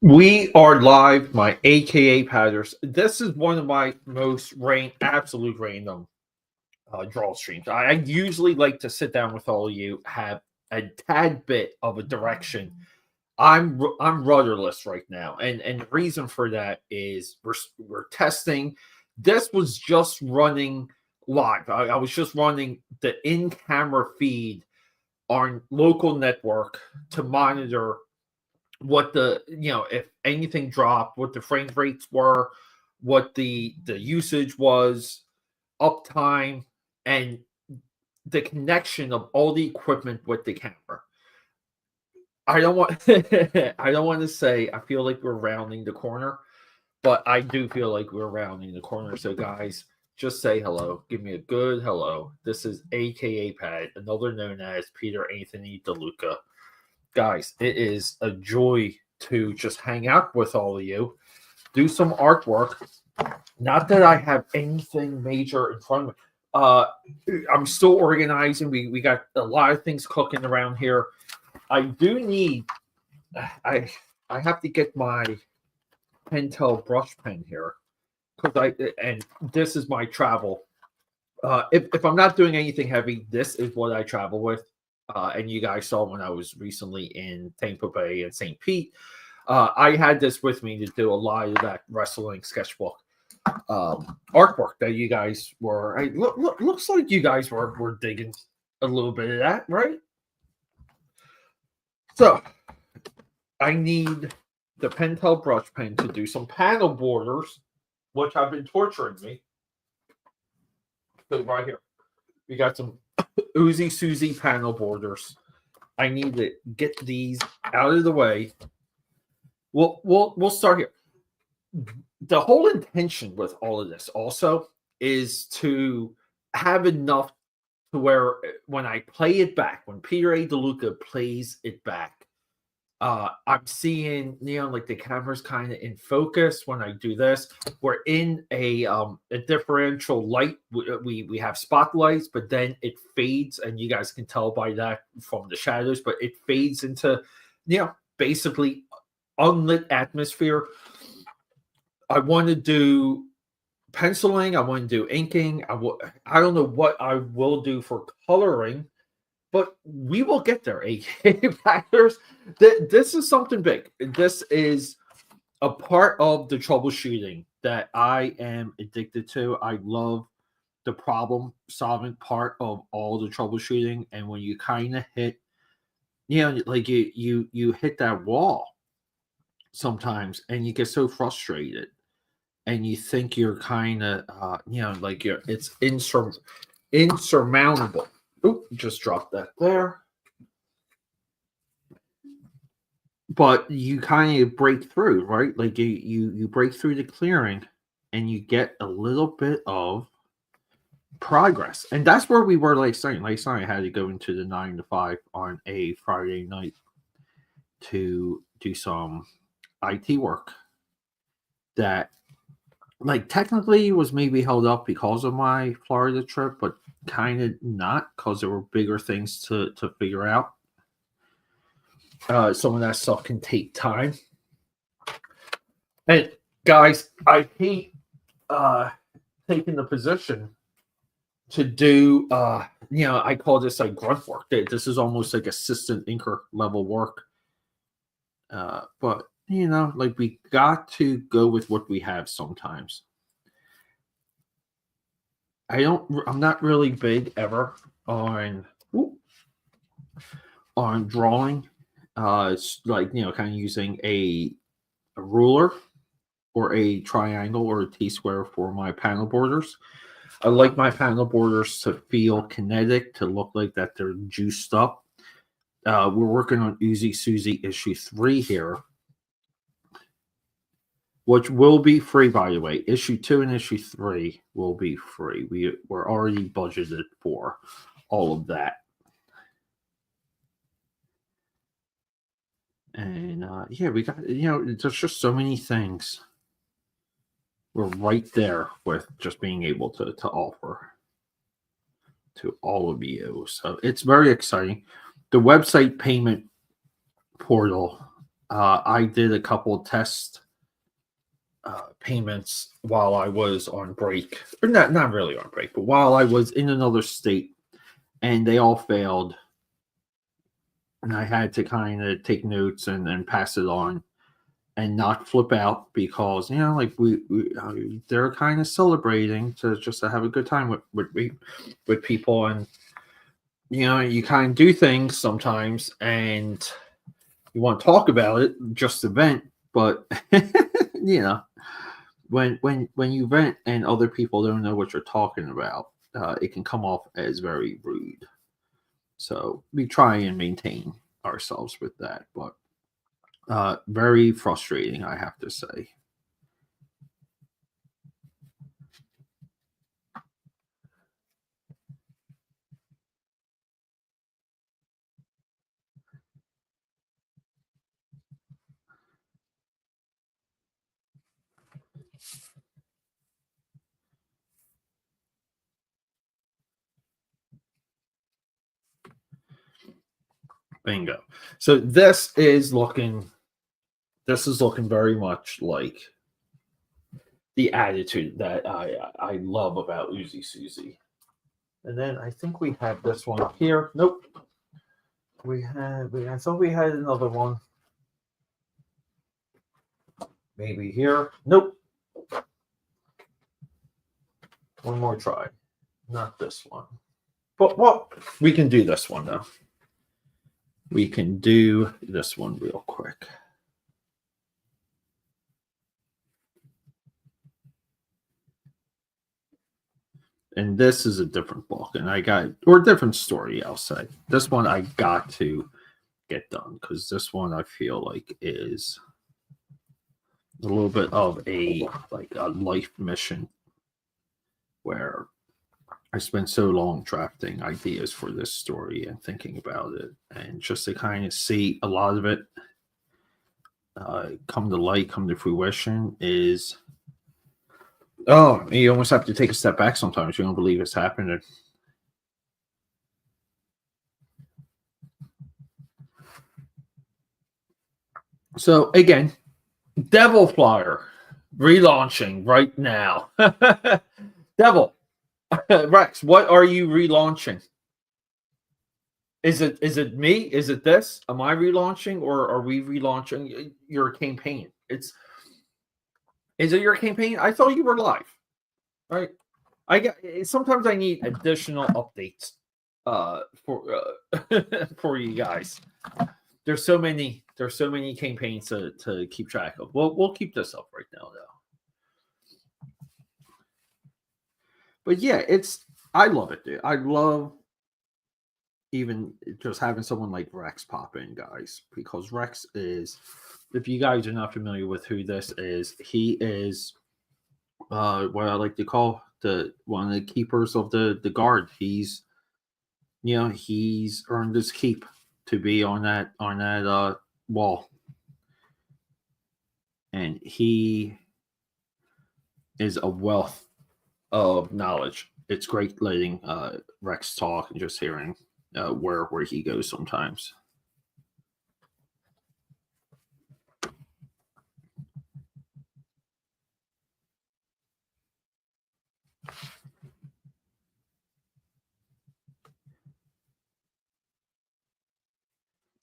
We are live, my AKA Patters. This is one of my most absolute random draw streams. I usually like to sit down with all of you, have a tad bit of a direction. I'm rudderless right now, and the reason for that is we're testing. This was just running live. I was just running the in camera feed on local network to monitor what if anything dropped, what the frame rates were, what the usage was, uptime, and the connection of all the equipment with the camera. I don't want I don't want to say I feel like we're rounding the corner, but I do feel like we're rounding the corner. So guys, just say hello. Give me a good hello. This is AKA Pat, another known as Peter Anthony DeLuca. Guys, it is a joy to just hang out with all of you, do some artwork. Not that I have anything major in front of me. I'm still organizing. We got a lot of things cooking around here. I do need. I have to get my Pentel brush pen here and this is my travel. If I'm not doing anything heavy, this is what I travel with. And you guys saw when I was recently in Tampa Bay and St. Pete, I had this with me to do a lot of that wrestling sketchbook artwork that you guys were. Looks like you guys were digging a little bit of that, right? So I need the Pentel brush pen to do some panel borders, which have been torturing me. So right here, we got some Uzi Susie panel borders. I need to get these out of the way. We'll start here. The whole intention with all of this also is to have enough to where when I play it back, when Peter A. DeLuca plays it back, I'm seeing like the camera's kind of in focus when I do this. We're in a differential light. We have spotlights, but then it fades, and you guys can tell by that from the shadows. But it fades into basically unlit atmosphere. I want to do penciling. I want to do inking. I don't know what I will do for coloring. But we will get there, AKA Packers. This is something big. This is a part of the troubleshooting that I am addicted to. I love the problem solving part of all the troubleshooting. And when you kind of hit, like you hit that wall sometimes, and you get so frustrated, and you think you're kind of, like it's insurmountable. Oop, just dropped that there. But you kind of break through, right? Like you break through the clearing and you get a little bit of progress. And that's where we were last night. Last night I had to go into the 9 to 5 on a Friday night to do some IT work that like technically was maybe held up because of my Florida trip, but kind of not, because there were bigger things to figure out. Some of that stuff can take time. And guys, I hate taking the position to do I call this like grunt work. This is almost like assistant inker level work. But like we got to go with what we have sometimes. I'm not really big ever on drawing. It's like kind of using a ruler or a triangle or a T-square for my panel borders. I like my panel borders to feel kinetic, to look like that they're juiced up. We're working on Uzi Susie issue 3 here, which will be free, by the way. Issue 2 and issue 3 will be free. We're already budgeted for all of that. And we got, there's just so many things we're right there with just being able to offer to all of you. So it's very exciting. The website payment portal I did a couple test payments while I was on break, or not really on break, but while I was in another state, and they all failed. And I had to kind of take notes and pass it on and not flip out because like they're kind of celebrating to just to have a good time with people, and you kind of do things sometimes and you want to talk about it, just to vent, but you know when you vent and other people don't know what you're talking about, it can come off as very rude. So we try and maintain ourselves with that, but very frustrating, I have to say. Bingo. So this is looking very much like the attitude that I love about Uzi Susie. And then I think we have this one up here. Nope. I thought we had another one. Maybe here. Nope. One more try. Not this one. But what we can do this one though. We can do this one real quick. And this is a different book, and or a different story, I'll say. This one I got to get done because this one I feel like is a little bit of a life mission where I spent so long drafting ideas for this story and thinking about it, and just to kind of see a lot of it come to light, come to fruition is. Oh, you almost have to take a step back sometimes. You don't believe it's happening. So again, Devil Flyer relaunching right now. Devil Rex, what are you relaunching? Is it me? Is it this? Am I relaunching, or are we relaunching your campaign? Is it your campaign? I thought you were live, right? Sometimes I need additional updates for you guys. There's so many campaigns to keep track of. We'll keep this up right now though. But yeah, I love it, dude. I love even just having someone like Rex pop in, guys, because Rex is, if you guys are not familiar with who this is, he is what I like to call the one of the keepers of the guard. He's earned his keep to be on that wall, and he is a wealth of knowledge. It's great letting Rex talk and just hearing where he goes sometimes.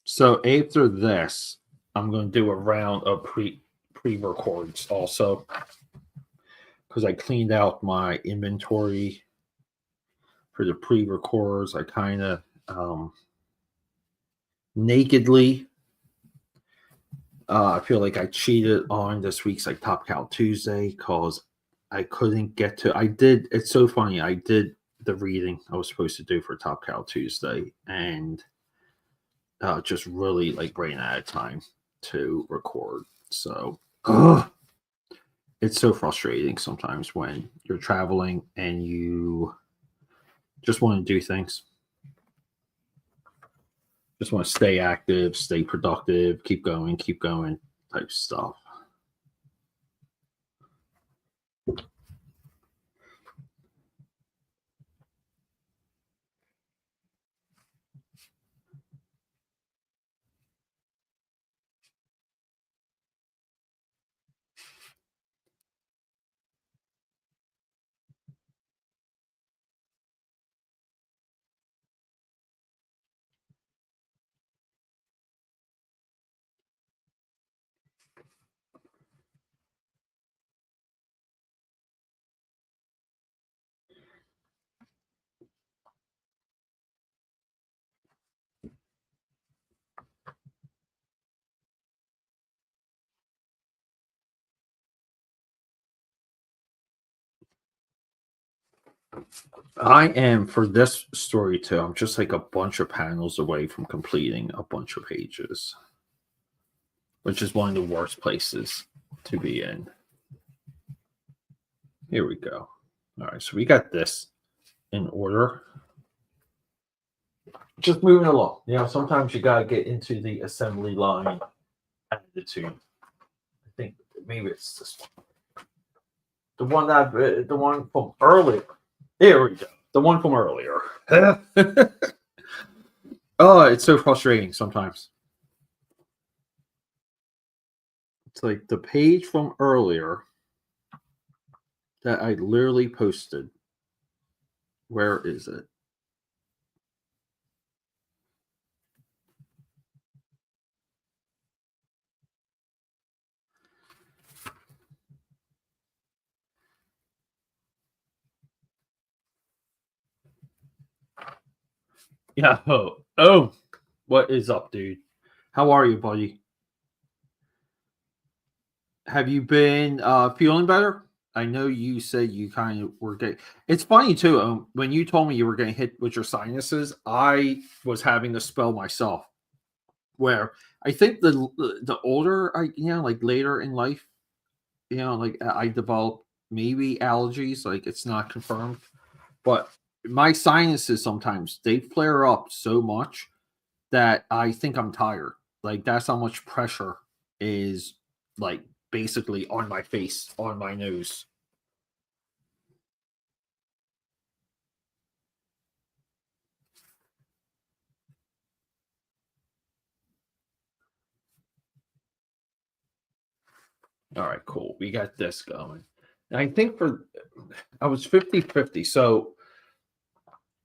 So after this, I'm going to do a round of pre-records also because I cleaned out my inventory for the pre-records. I kind of nakedly. I feel like I cheated on this week's Top Cow Tuesday because I couldn't get to. I did. It's so funny. I did the reading I was supposed to do for Top Cow Tuesday, and just really ran out of time to record. So it's so frustrating sometimes when you're traveling and you just want to do things. Just want to stay active, stay productive, keep going type stuff. I am for this story too. I'm just like a bunch of panels away from completing a bunch of pages, which is one of the worst places to be in. Here we go. All right, so we got this in order. Just moving along. Sometimes you gotta get into the assembly line attitude. I think maybe it's this one. The one from earlier. Here we go. The one from earlier. Oh, it's so frustrating sometimes. It's like the page from earlier that I literally posted. Where is it? Yeah. Oh, what is up, dude? How are you, buddy? Have you been feeling better? I know you said you kind of were getting. It's funny too. When you told me you were getting hit with your sinuses, I was having a spell myself. Where I think the older I, like later in life, like I develop maybe allergies. Like it's not confirmed, but my sinuses sometimes they flare up so much that I think I'm tired. Like that's how much pressure is like basically on my face, on my nose. All right, cool. We got this going. And I think I was 50-50. So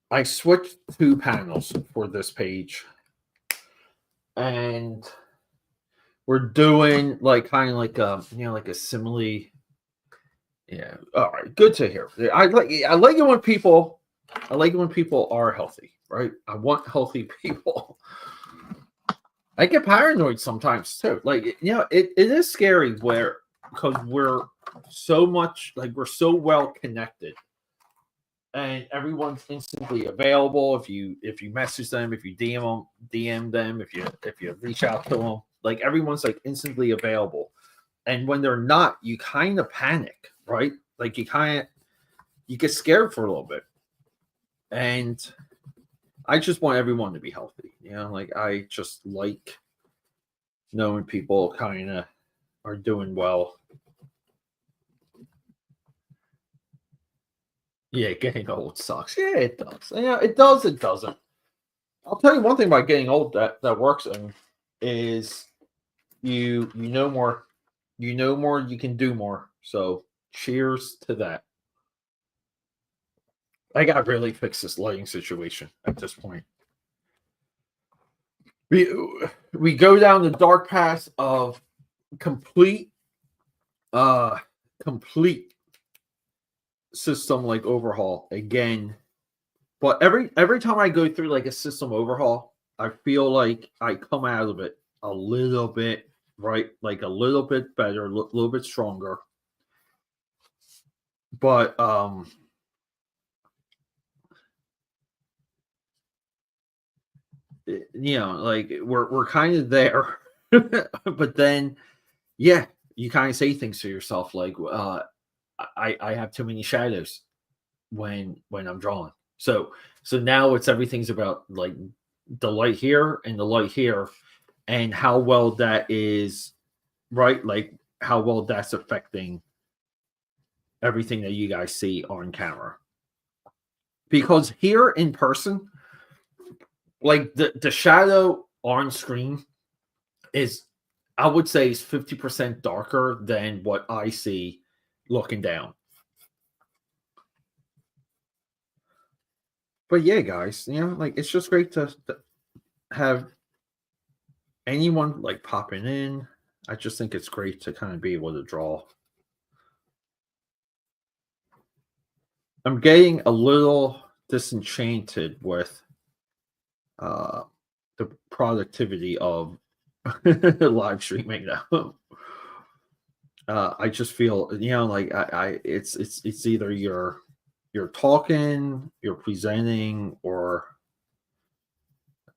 I switched two panels for this page. And we're doing like kind of like like a simile. Yeah. All right. Good to hear. I like it when people are healthy, right? I want healthy people. I get paranoid sometimes too. Like it is scary where because we're so much like we're so well connected and everyone's instantly available if you message them, if you DM them, if you reach out to them, like everyone's like instantly available. And when they're not, you kind of panic, right? Like you get scared for a little bit. And I just want everyone to be healthy. Like I just like knowing people kind of are doing well. Yeah, getting old sucks. Yeah, it does. It does. It doesn't. I'll tell you one thing about getting old that works and is you know more, you can do more. So cheers to that. I got to really fix this lighting situation at this point. We we go down the dark path of complete uh complete system like overhaul again. But every time I go through like a system overhaul, I feel like I come out of it a little bit right, like a little bit better, a little bit stronger. But like we're kind of there. But then yeah, you kind of say things to yourself like I have too many shadows when I'm drawing. So now it's everything's about like the light here and the light here and how well that is right, like how well that's affecting everything that you guys see on camera. Because here in person, like the shadow on screen is I would say is 50% darker than what I see looking down. But yeah, guys, like it's just great to have anyone like popping in. I just think it's great to kind of be able to draw. I'm getting a little disenchanted with the productivity of live streaming now. I just feel like I it's either you're you're talking, you're presenting, or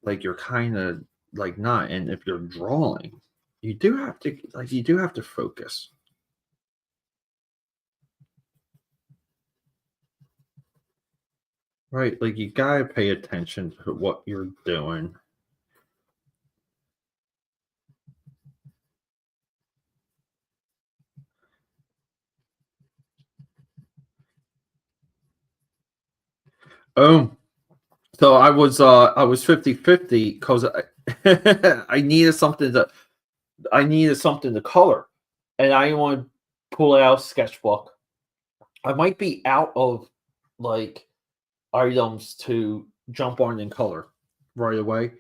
like you're kind of like not. And if you're drawing, you do have to focus. Right? Like you gotta pay attention to what you're doing. Oh, so I was 50-50 because I needed something to color. And I want to pull out sketchbook. I might be out of like items to jump on and color right away.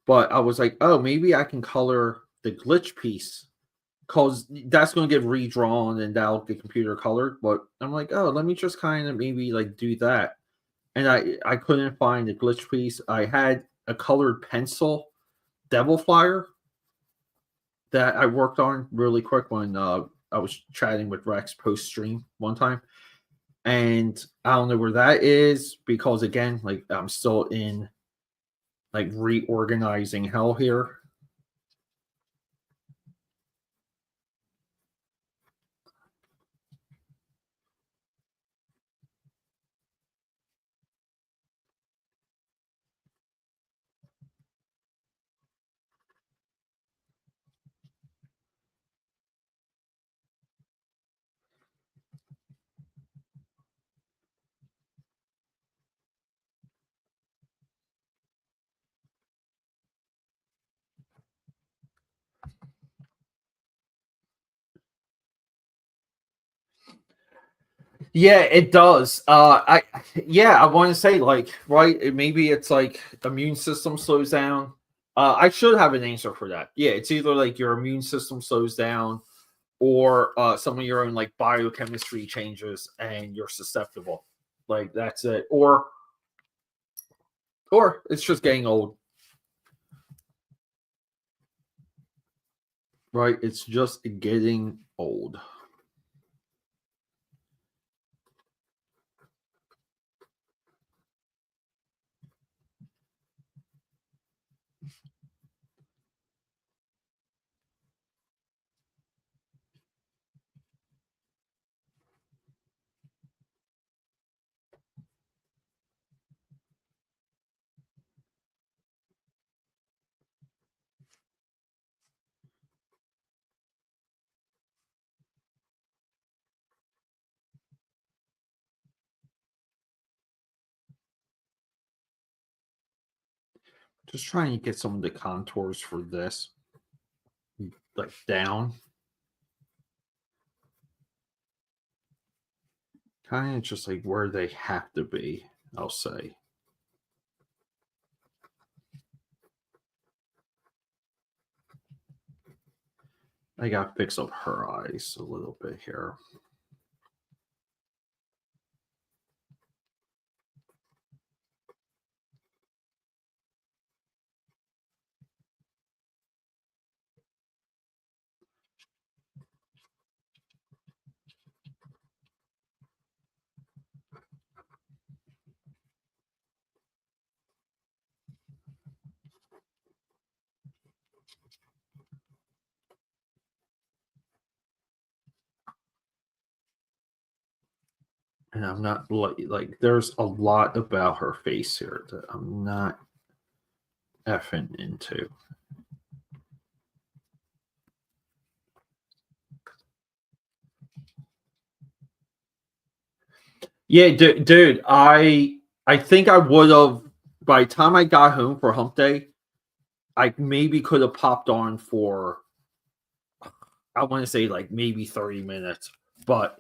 But I was like, oh, maybe I can color the glitch piece because that's going to get redrawn and that'll get computer colored. But I'm like, oh, let me just kind of maybe like do that. And I couldn't find the glitch piece. I had a colored pencil devil flyer that I worked on really quick when I was chatting with Rex post stream one time. And I don't know where that is because again, like I'm still in like reorganizing hell here. Yeah, it does. I want to say like right, maybe it's like immune system slows down. I should have an answer for that. Yeah, it's either like your immune system slows down or some of your own like biochemistry changes and you're susceptible. Like that's it. Or it's just getting old. Right? It's just getting old. Just trying to get some of the contours for this like down. Kind of just like where they have to be, I'll say. I got to fix up her eyes a little bit here. And I'm not like there's a lot about her face here that I'm not effing into. Yeah, dude, I think I would have by the time I got home for hump day, I maybe could have popped on for I want to say like maybe 30 minutes. But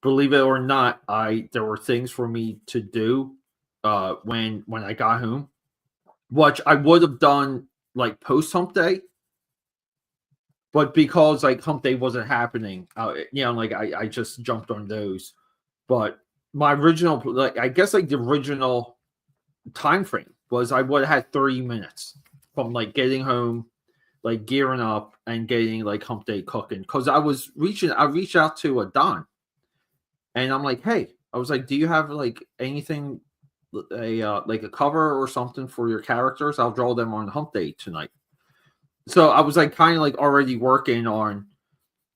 believe it or not, I there were things for me to do when I got home, which I would have done like post hump day, but because like hump day wasn't happening, like I just jumped on those. But my original like I guess like the original time frame was I would have had 30 minutes from like getting home, like gearing up and getting like hump day cooking. Cause I reached out to a Don and I'm like, hey, I was like, "Do you have like anything, like a cover or something for your characters? I'll draw them on Hump Day tonight." So I was like, kind of like already working on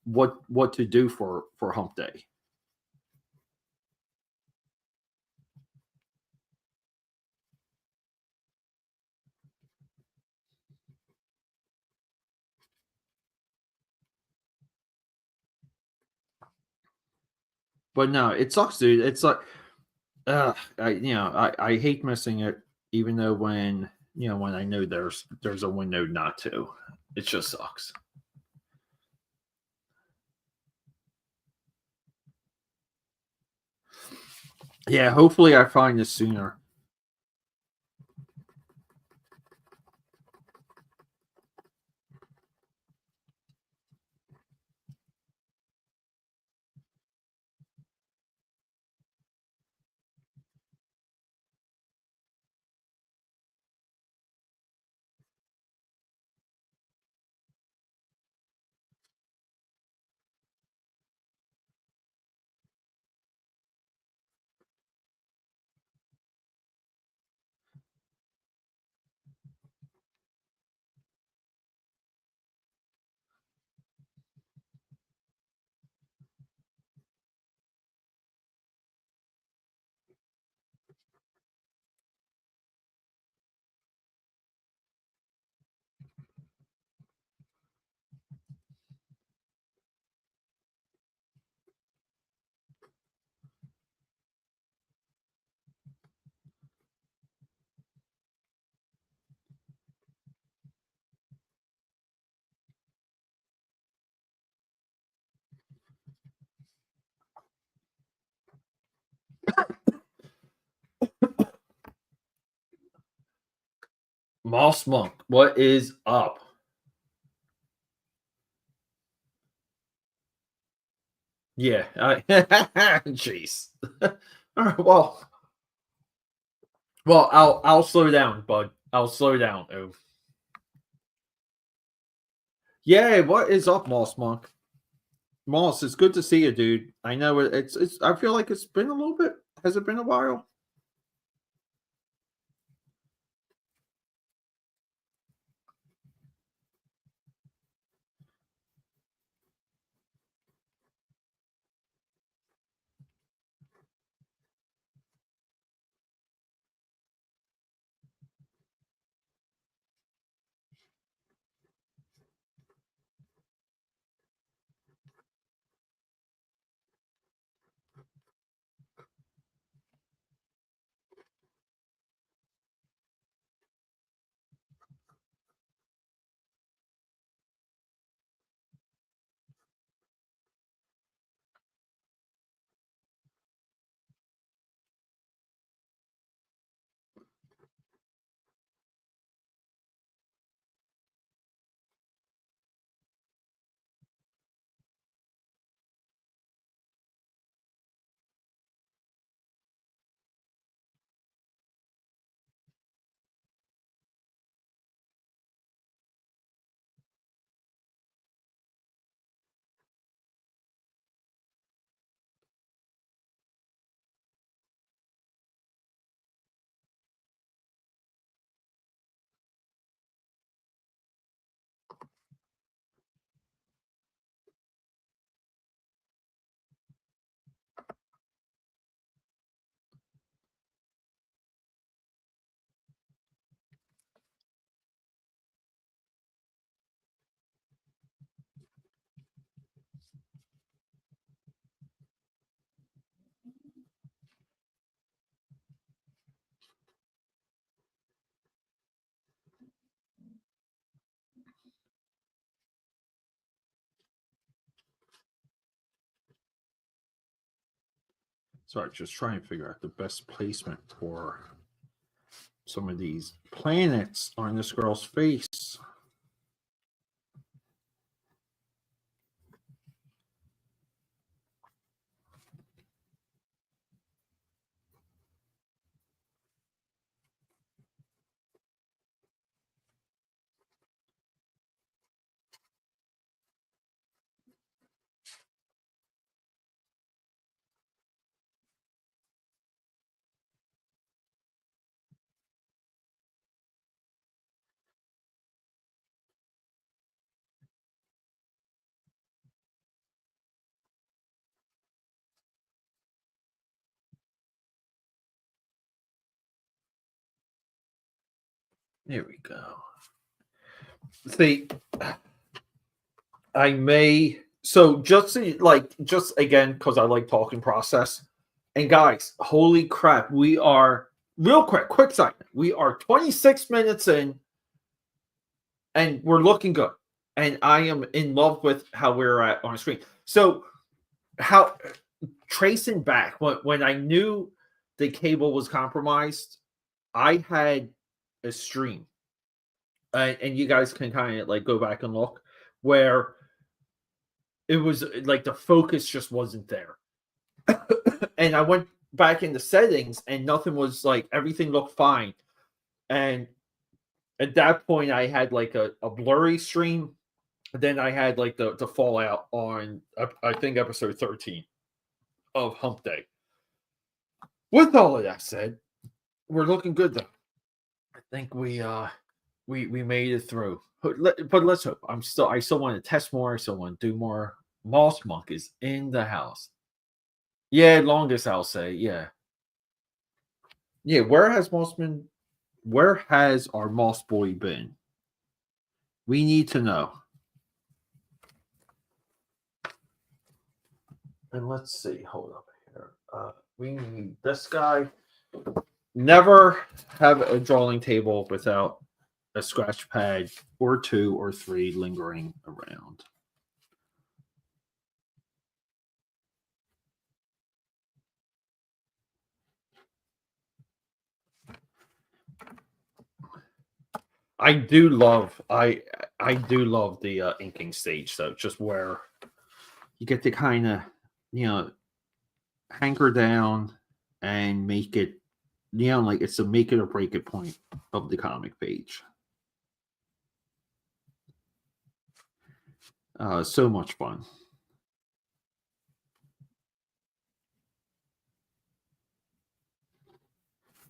what to do for Hump Day. But no, it sucks, dude. It's like, I hate missing it, even though when I know there's a window not to. It just sucks. Yeah, hopefully I find this sooner. Moss Monk, what is up? Yeah, jeez. All right, well, I'll slow down, bud. I'll slow down. Oh, yeah. What is up, Moss Monk? Moss, it's good to see you, dude. I know it's. I feel like it's been a little bit. Has it been a while? Sorry, just trying to figure out the best placement for some of these planets on this girl's face. Here we go. See, I may so just just again because I like talking process. And guys, holy crap, we are real quick segment. We are 26 minutes in, and we're looking good. And I am in love with how we're at on screen. So how tracing back when I knew the cable was compromised, I had a stream, and you guys can kind of like go back and look where it was like the focus just wasn't there. And I went back into settings and nothing was like everything looked fine. And at that point I had like a blurry stream. Then I had like the fallout on I think episode 13 of Hump Day. With all of that said, we're looking good though. I think we made it through. But let's hope. I still want to test more. I still want to do more. Moss Monk is in the house. Yeah, longest I'll say. Yeah. Yeah, where has our Moss boy been? We need to know. And let's see. Hold up here. We need this guy. Never have a drawing table without a scratch pad or 2 or 3 lingering around. I do love the inking stage though, just where you get to kind of hanker down and make it like it's a make it or break it point of the comic page. So much fun.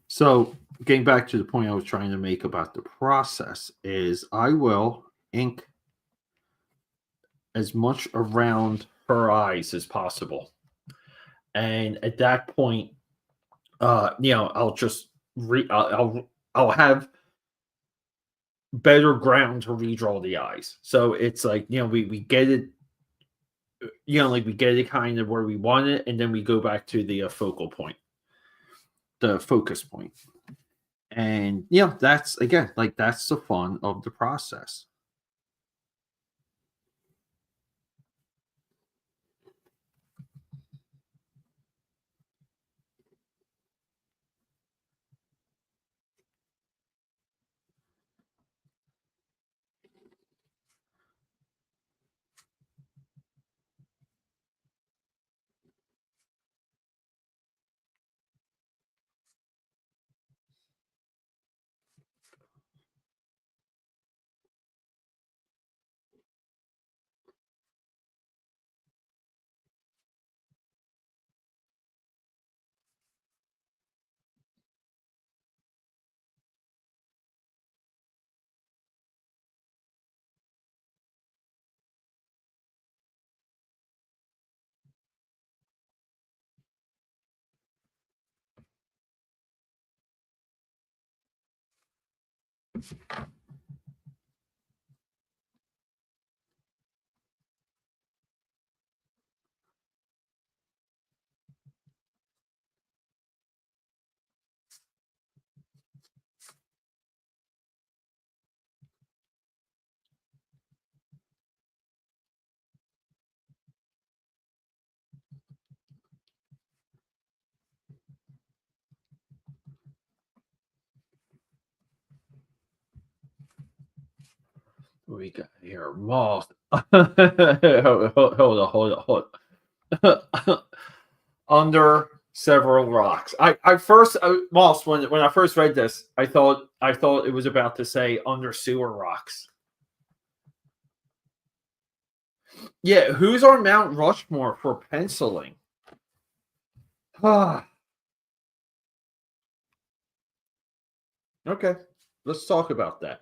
So getting back to the point I was trying to make about the process is I will ink as much around her eyes as possible. And at that point, I'll just I'll have better ground to redraw the eyes. So it's like, we get it, like we get it kind of where we want it, and then we go back to the focal point, the focus point. And that's again, like that's the fun of the process. We got here moth. Hold on. Under several rocks. I first Moss when I first read this, I thought it was about to say under sewer rocks. Yeah, who's on Mount Rushmore for penciling? Okay, let's talk about that.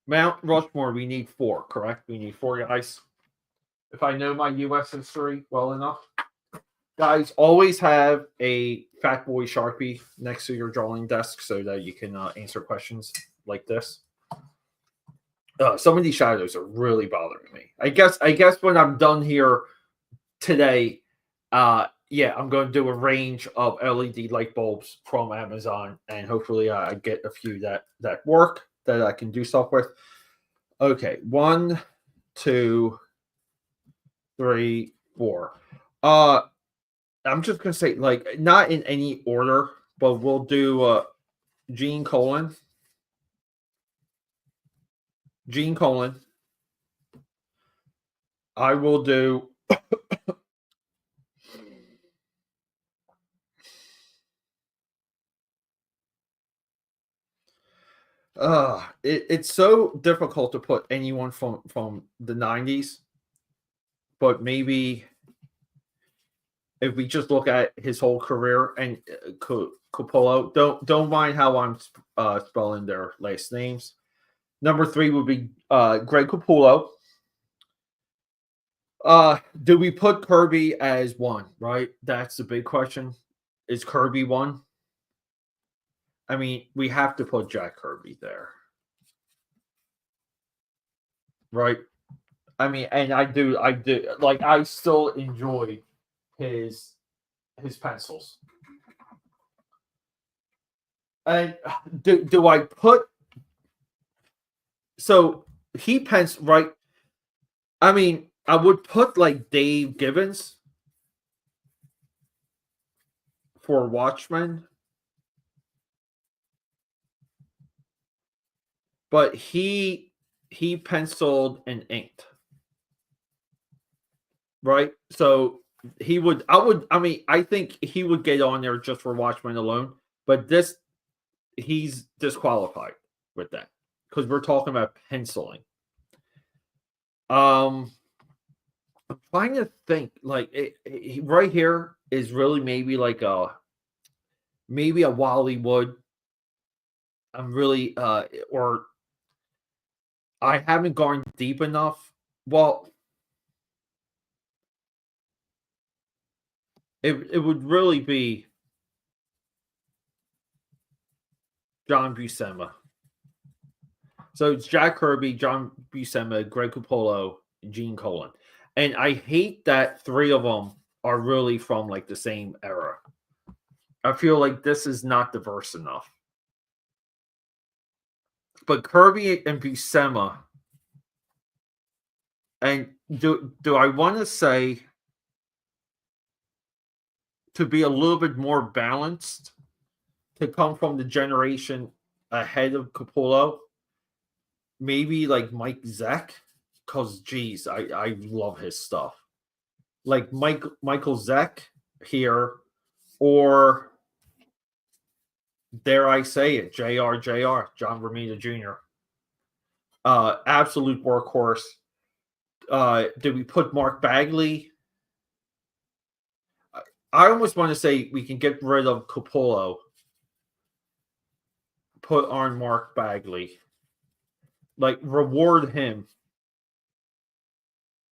Mount Rushmore, we need 4, correct? We need 4 guys. If I know my U.S. history well enough. Guys, always have a Fat Boy Sharpie next to your drawing desk so that you can answer questions like this. Some of these shadows are really bothering me. I guess when I'm done here today, yeah, I'm going to do a range of LED light bulbs from Amazon, and hopefully I get a few that work that I can do stuff with. Okay, 1, 2, 3, 4. I'm just gonna say, like, not in any order, but we'll do Gene Colan. Gene Colan. I will do it's so difficult to put anyone from the 90s, but maybe if we just look at his whole career and Coppola, don't mind how I'm spelling their last names. Number 3 would be Greg Capullo. Do we put Kirby as 1? Right, that's the big question. Is Kirby 1? I mean, we have to put Jack Kirby there, right? I mean, and I do, like, I still enjoy his pencils. And do I put so he pencil right? I mean, I would put like Dave Gibbons for Watchmen, but he penciled and inked, right? So I mean, I think he would get on there just for Watchmen alone, but this he's disqualified with that because we're talking about penciling. I'm trying to think, like, right here is really maybe like a Wally Wood. I'm really or I haven't gone deep enough. Well, it would really be John Buscema. So it's Jack Kirby, John Buscema, Greg Capullo, Gene Colan. And I hate that 3 of them are really from like the same era. I feel like this is not diverse enough. But Kirby and Buscema, and do I want to say to be a little bit more balanced, to come from the generation ahead of Capullo, maybe like Mike Zeck, because geez, I love his stuff. Like Michael Zeck here, or dare I say it, JR, John Romita Jr. Absolute workhorse. Did we put Mark Bagley? I almost want to say we can get rid of Capullo, put on Mark Bagley, like reward him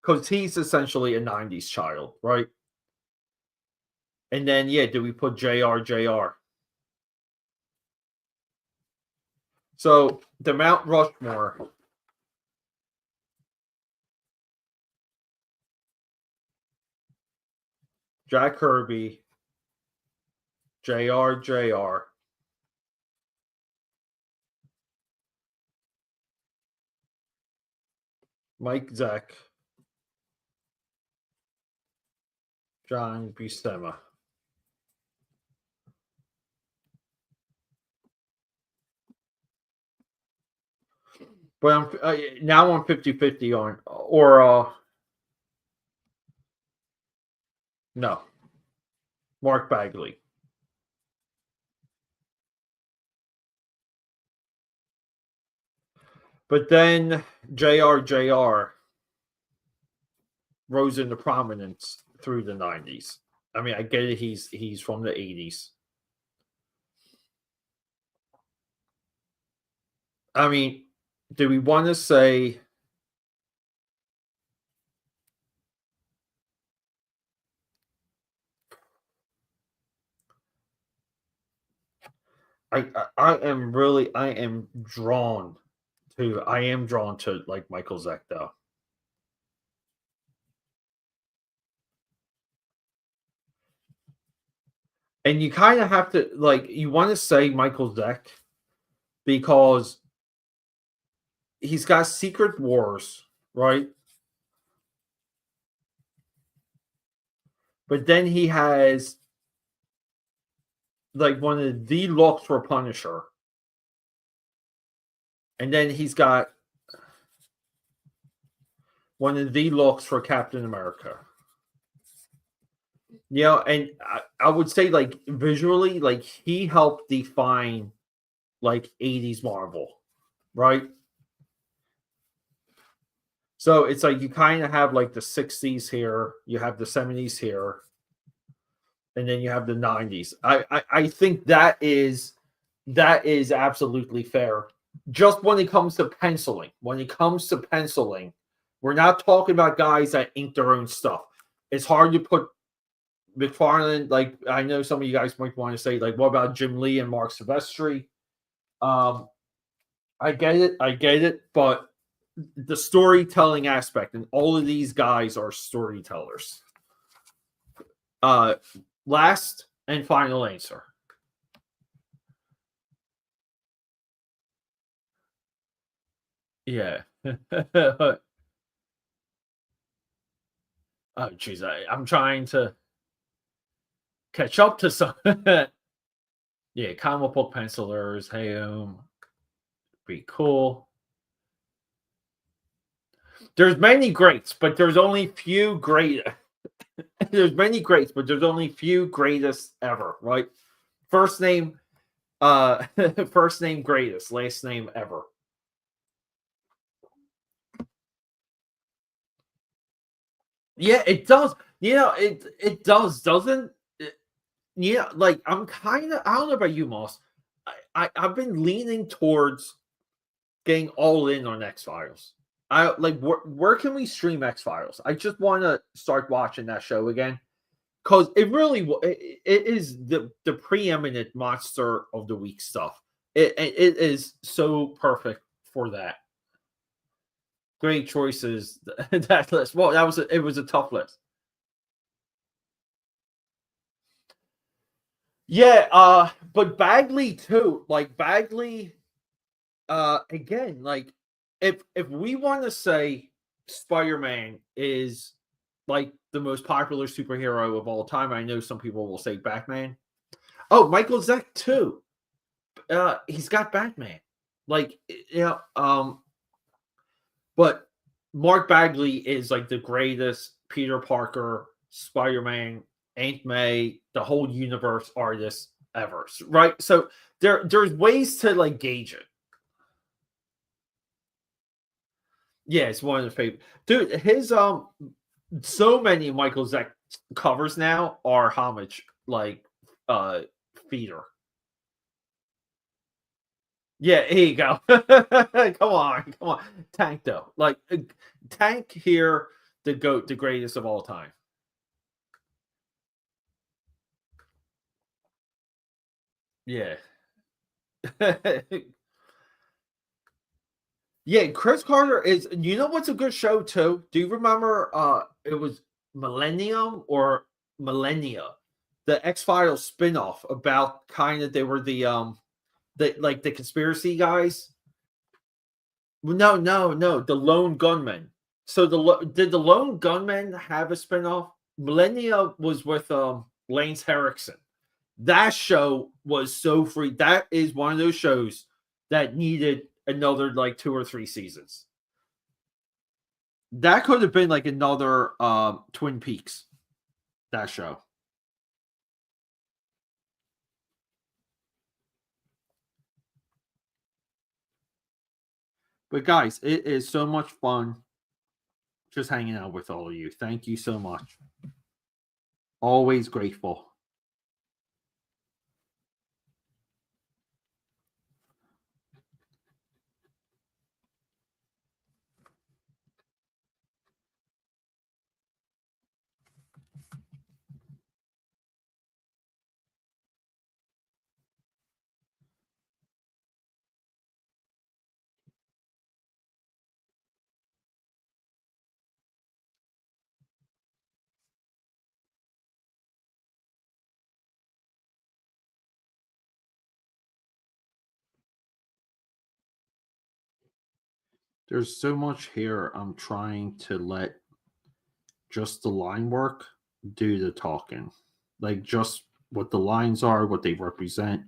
because he's essentially a 90s child, right? And then, yeah, do we put JR? So the Mount Rushmore. Jack Kirby, JR, Mike Zeck, John Buscema. But now I'm 50-50 on, or no, Mark Bagley. But then JR rose into prominence through the 90s. I mean, I get it. He's from the 80s. I mean, do we want to say I am drawn to like Michael Zeck though. And you kind of have to like you want to say Michael Zeck because he's got Secret Wars, right? But then he has like one of the looks for Punisher. And then he's got one of the looks for Captain America. You know, and I would say like visually, like he helped define like 80s Marvel, right? So it's like you kind of have like the 60s here, you have the 70s here, and then you have the 90s. I think that is absolutely fair. Just when it comes to penciling, we're not talking about guys that ink their own stuff. It's hard to put McFarlane, like I know some of you guys might want to say, like, what about Jim Lee and Mark Silvestri? Um, I get it, but the storytelling aspect, and all of these guys are storytellers. Uh, last and final answer. Yeah. Oh, jeez, I'm trying to catch up to some. Yeah, comic book pencilers. Hey, be cool. There's many greats, but there's only few great. There's many greats, but there's only few greatest ever. Right? First name, first name greatest, last name ever. Yeah, it does. You know, it does, doesn't it? Yeah, like I'm kind of. I don't know about you, Moss. I've been leaning towards getting all in on X Files. I like where can we stream X Files? I just want to start watching that show again because it really it is the preeminent monster of the week stuff. It is so perfect for that. Great choices that list. Well, it was a tough list. Yeah, but Bagley too. Like Bagley, again, like if we want to say Spider-Man is like the most popular superhero of all time, I know some people will say Batman. Oh, Michael Zeck too. He's got Batman. Like but Mark Bagley is like the greatest Peter Parker, Spider-Man, Aunt May, the whole universe artist ever. Right? So there's ways to like gauge it. Yeah, it's one of the favorite. Dude, his so many Michael Zeck covers now are homage like uh feeder. Yeah, here you go. Come on. Tank though. Like Tank here, the GOAT, the greatest of all time. Yeah. Yeah, Chris Carter is you know what's a good show too? Do you remember it was Millennium or Millennia? The X-Files spin-off about kind of they were the like the conspiracy guys. No, no, no, the Lone Gunman. So did the Lone Gunman have a spinoff? Millennia was with Lance Henriksen. That show was so free. That is one of those shows that needed another like 2 or 3 seasons. That could have been like another Twin Peaks. That show. But guys, it is so much fun just hanging out with all of you. Thank you so much. Always grateful. There's so much here. I'm trying to let just the line work do the talking. Like just what the lines are, what they represent.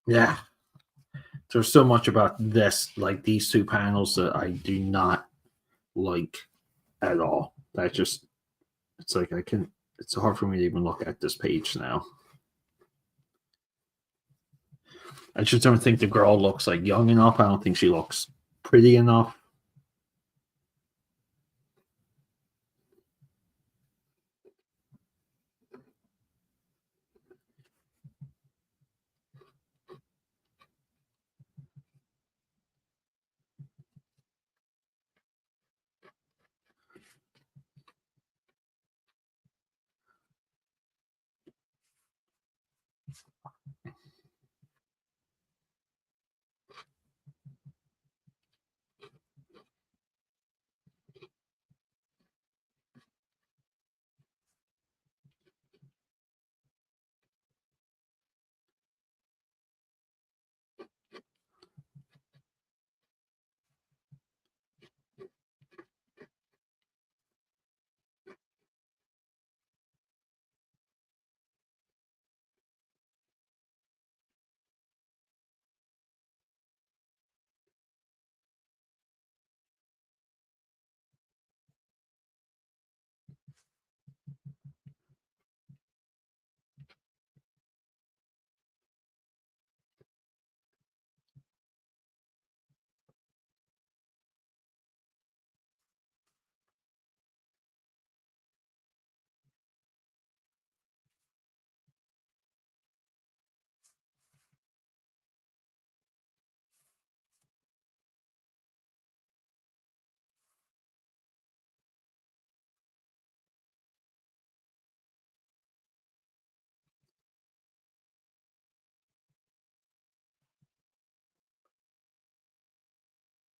Yeah. There's so much about this, like these two panels, that I do not like at all. That just, it's like I can, it's hard for me to even look at this page now. I just don't think the girl looks like young enough. I don't think she looks pretty enough.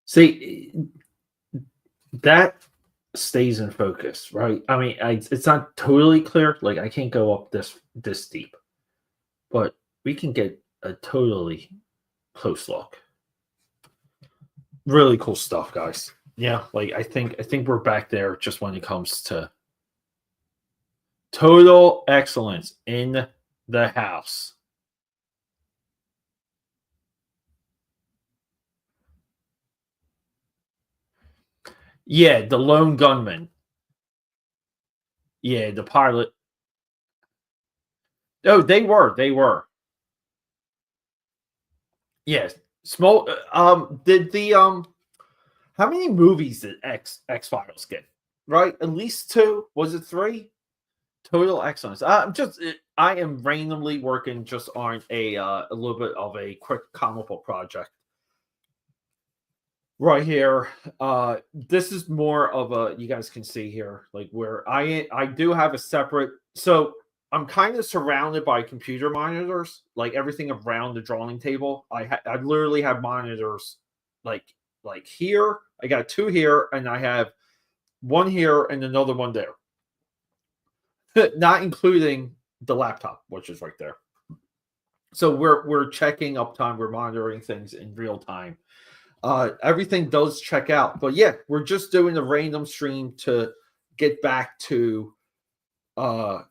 See, that stays in focus, right? I mean, it's not totally clear. Like I can't go up this deep, but we can get a totally close look. Really cool stuff, guys. Yeah, like I think we're back there just when it comes to total excellence in the house. Yeah, the lone gunman. Yeah, the pilot. Oh, they were. Yes, small. Did the how many movies did X Files get? Right, at least two. Was it three? Total excellence. I am randomly working just on a little bit of a quick comic book project right here. This is more of a, you guys can see here, like where I do have a separate. So I'm kind of surrounded by computer monitors, like everything around the drawing table. I literally have monitors like here. I got two here, and I have one here and another one there. Not including the laptop, which is right there. So we're checking uptime, we're monitoring things in real time. Everything does check out, but yeah, we're just doing a random stream to get back to uh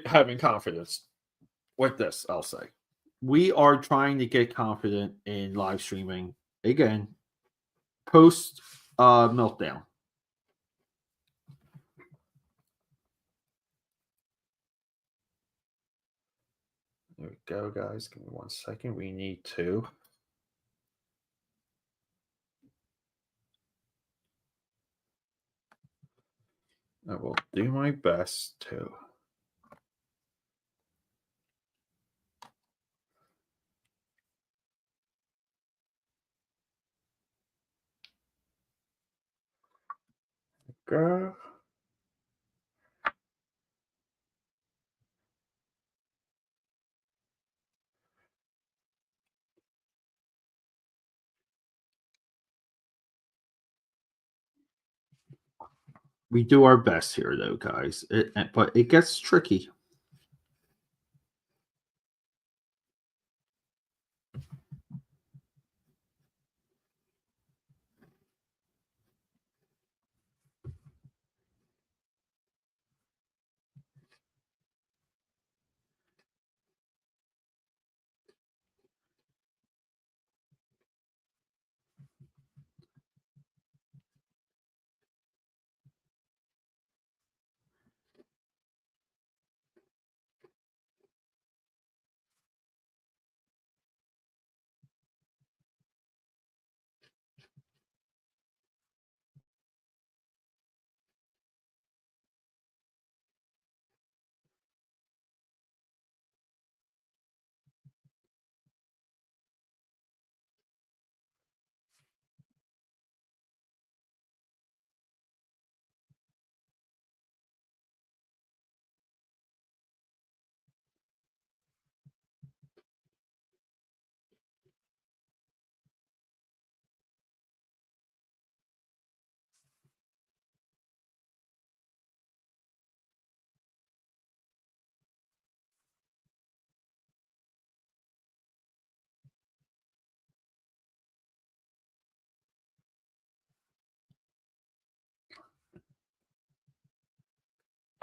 having confidence with this. I'll say we are trying to get confident in live streaming again post meltdown. There we go, guys. Give me 1 second. We need to. I will do my best to. Go. We do our best here, though, guys. But it gets tricky.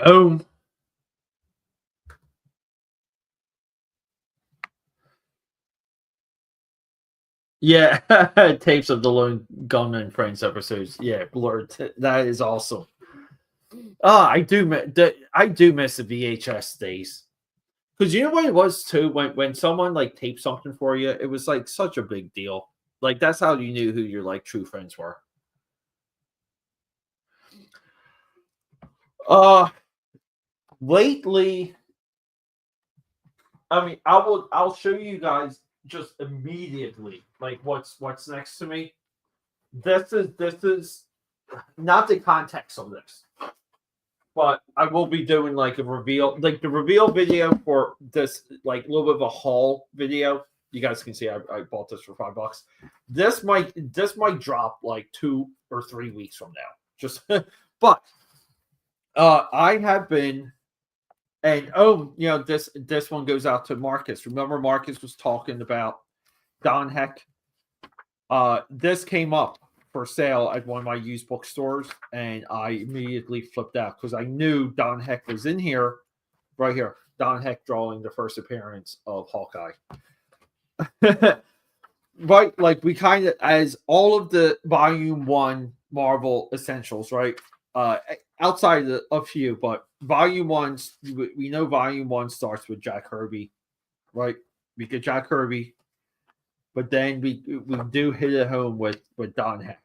Oh, yeah. Tapes of the Lone Gunman Friends episodes. Yeah, blurred. That is awesome. I do miss the VHS days. Because you know what it was too, when someone like taped something for you, it was like such a big deal. Like that's how you knew who your like true friends were. Uh Lately, I mean, I'll show you guys just immediately like what's next to me. This is not the context of this, but I will be doing like a reveal, like the reveal video for this, like a little bit of a haul video. You guys can see I bought this for $5. This might drop like 2 or 3 weeks from now. Just but I have been and this one goes out to Marcus. Remember Marcus was talking about Don Heck. This came up for sale at one of my used bookstores, and I immediately flipped out because I knew Don Heck was in here, right here. Don Heck drawing the first appearance of Hawkeye. Right, like we kind of, as all of the Volume 1 Marvel Essentials, right? Outside of a few, but Volume 1, we know Volume 1 starts with Jack Kirby, right? We get Jack Kirby, but then we do hit it home with Don Heck.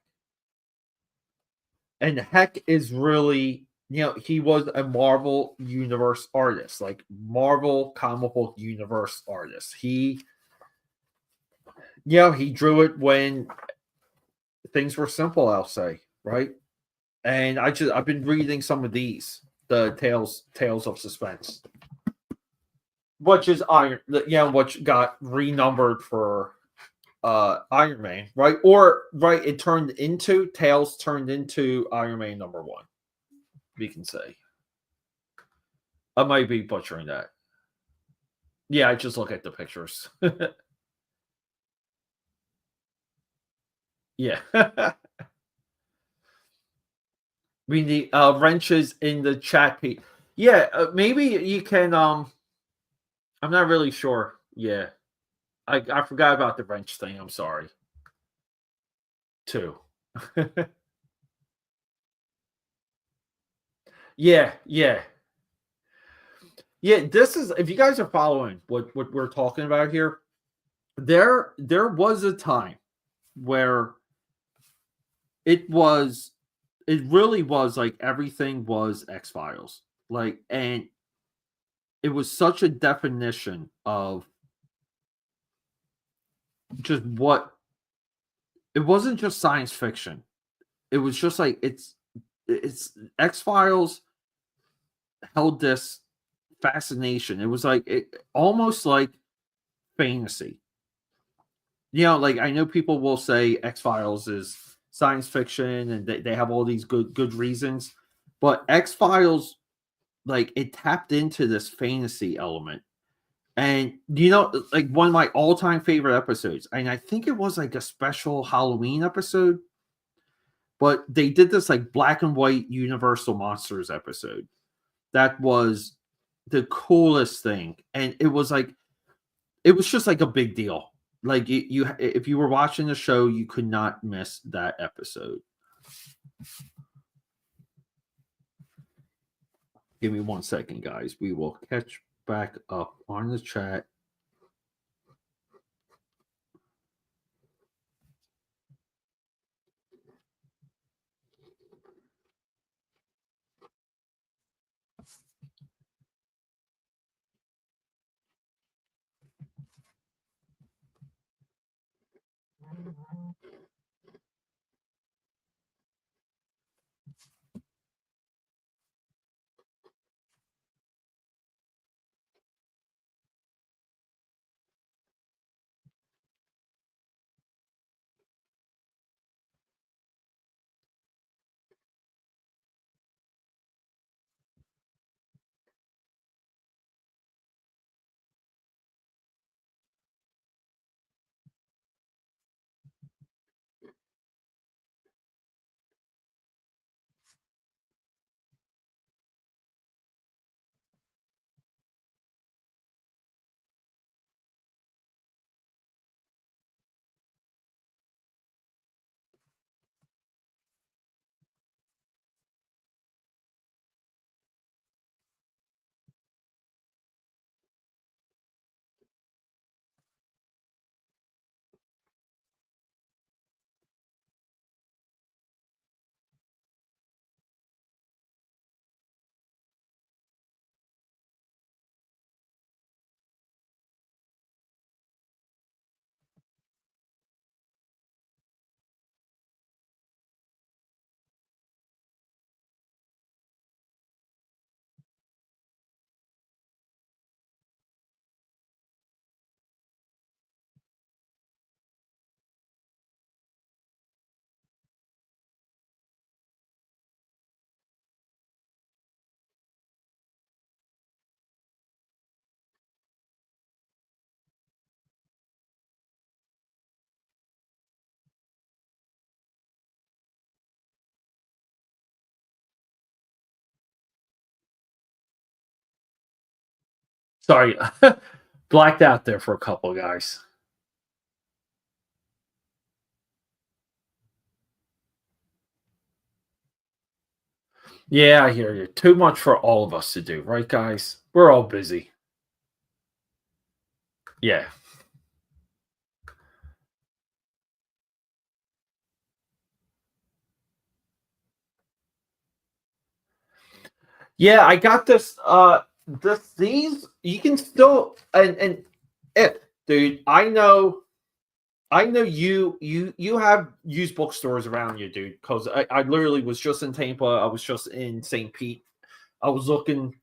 And Heck is really, he was a Marvel Universe artist, like Marvel comic book universe artist. He drew it when things were simple, I'll say, right? And I've been reading some of these, the Tales of Suspense, which is which got renumbered for Iron Man, right? Or right, Tales turned into Iron Man #1. We can say. I might be butchering that. Yeah, I just look at the pictures. Yeah. We need wrenches in the chat. Yeah, maybe you can. I'm not really sure. Yeah, I forgot about the wrench thing. I'm sorry. Too. Yeah, yeah, yeah. This is, if you guys are following what we're talking about here. There was a time where it really was like everything was X-Files. Like, and it was such a definition of just what it wasn't just science fiction. It was just like it's X-Files held this fascination. It was like almost like fantasy. Like I know people will say X-Files is science fiction and they have all these good reasons, but X-Files, like, it tapped into this fantasy element. And like one of my all-time favorite episodes, and I think it was like a special Halloween episode, but they did this like black and white Universal Monsters episode. That was the coolest thing. And it was just like a big deal. Like if you were watching the show, you could not miss that episode. Give me 1 second, guys. We will catch back up on the chat. Sorry, blacked out there for a couple, guys. Yeah, I hear you. Too much for all of us to do, right, guys? We're all busy. Yeah. Yeah, I got this these you can still and it dude, I know you have used bookstores around you, dude, because I literally was just in Tampa, I was just in St. Pete. I was looking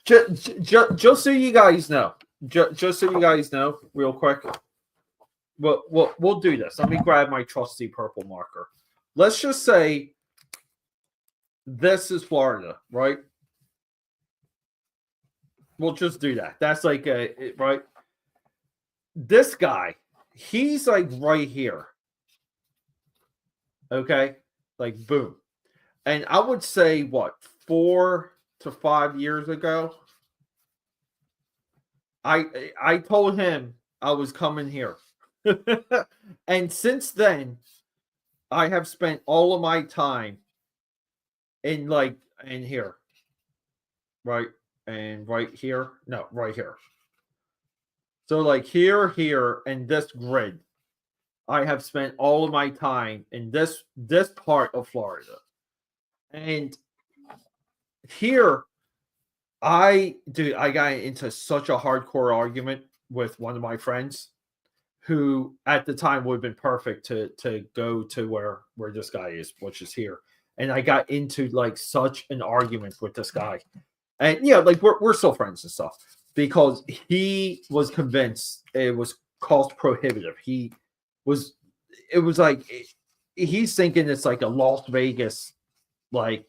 just so you guys know, just so you guys know, real quick. We'll do this. Let me grab my trusty purple marker. Let's just say this is Florida, right? We'll just do that. That's like right. This guy, he's like right here. Okay, like boom. And I would say what 4 to 5 years ago, I told him I was coming here, and since then, I have spent all of my time in like in here, right, and right here. No, right here. So like here, and this grid, I have spent all of my time in this part of Florida, and here I got into such a hardcore argument with one of my friends who at the time would have been perfect to go to where this guy is, which is here. And I got into like such an argument with this guy. And yeah, like we're still friends and stuff because he was convinced it was cost prohibitive. Was it was like he's thinking it's like a Las Vegas like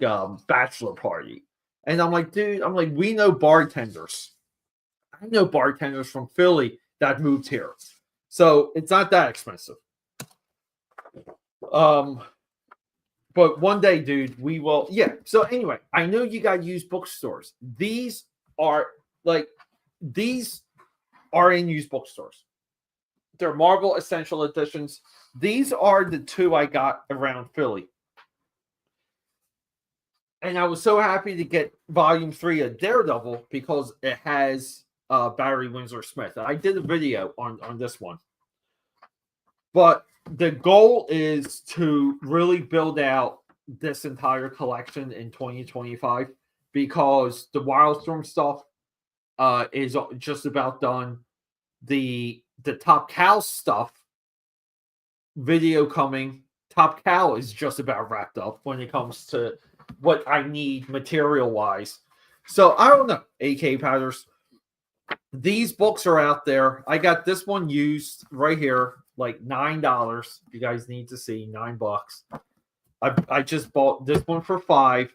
bachelor party. And I'm like, dude, I'm like, we know bartenders. I know bartenders from Philly that moved here. So it's not that expensive. Um, but one day, dude, we will. Yeah. So anyway, I know you got used bookstores. Are like these are in used bookstores. They're Marvel Essential Editions. These are the two I got around Philly. And I was so happy to get volume 3 of Daredevil because it has Barry Windsor Smith. I did a video on this one. But the goal is to really build out this entire collection in 2025 because the Wildstorm stuff is just about done. The Top Cow stuff video coming. Top Cow is just about wrapped up when it comes to what I need material wise. So I don't know, AK Powders. These books are out there. I got this one used right here, like $9. You guys need to see $9. I just bought this one for $5.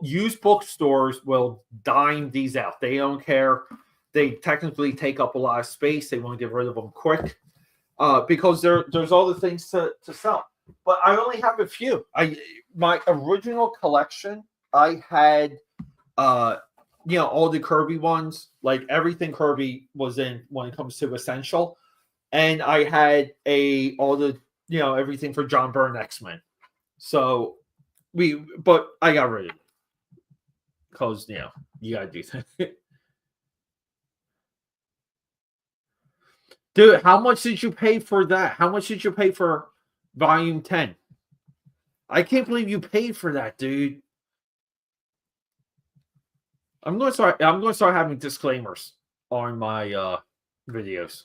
Used bookstores will dime these out. They don't care. They technically take up a lot of space. They want to get rid of them quick because there's other things to sell. But I only have a few. My original collection, I had all the Kirby ones, like everything Kirby was in when it comes to Essential. And I had all the everything for John Byrne X-Men. So but I got rid of it. Because you gotta do that. Dude, how much did you pay for that? How much did you pay for volume 10? I can't believe you paid for that, dude. I'm going to start having disclaimers on my videos.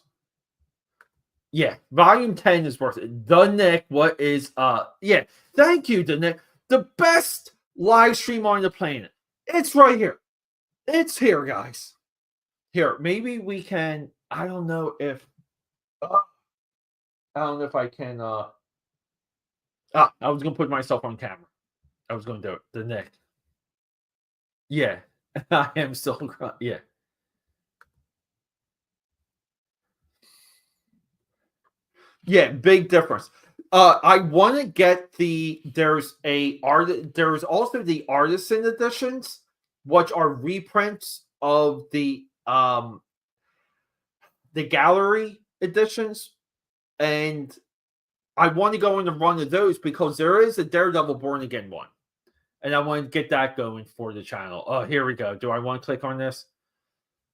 Yeah, volume 10 is worth it. The Nick, what is yeah, thank you, The Nick. The best live stream on the planet. It's right here. It's here, guys. Here, maybe we can. I don't know if I can I was gonna put myself on camera. I was gonna do it. The Nick. Yeah. I am still yeah. Yeah, big difference. I want to get there's also the artisan editions, which are reprints of the gallery editions, and I want to go in the run of those because there is a Daredevil Born Again one, and I want to get that going for the channel. Oh, here we go. Do I want to click on this?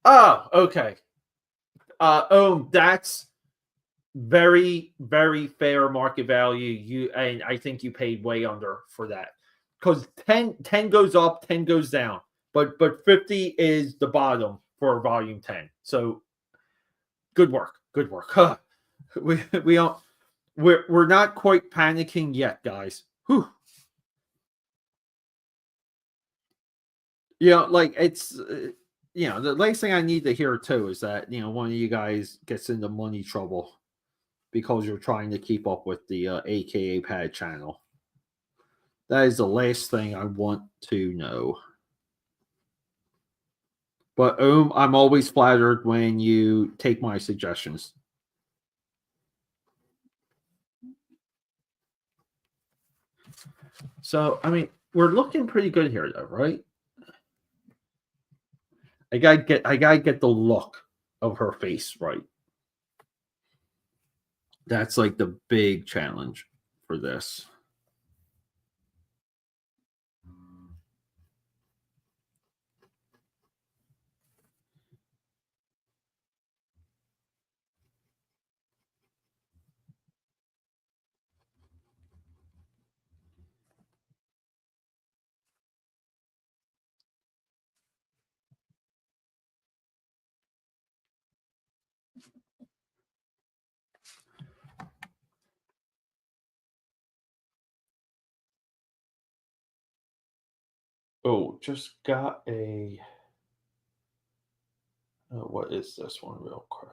Oh, okay. Oh, that's very, very fair market value. And I think you paid way under for that because 10 goes up, 10 goes down, but 50 is the bottom for volume 10. So good work, good work. Huh. We don't we're not quite panicking yet, guys. Whew. Like it's the last thing I need to hear too is that one of you guys gets into money trouble because you're trying to keep up with the AKA Pad channel. That is the last thing I want to know. But I'm always flattered when you take my suggestions. So, I mean, we're looking pretty good here, though, right? I gotta get the look of her face right. That's like the big challenge for this. Oh, just got a. What is this one, real quick?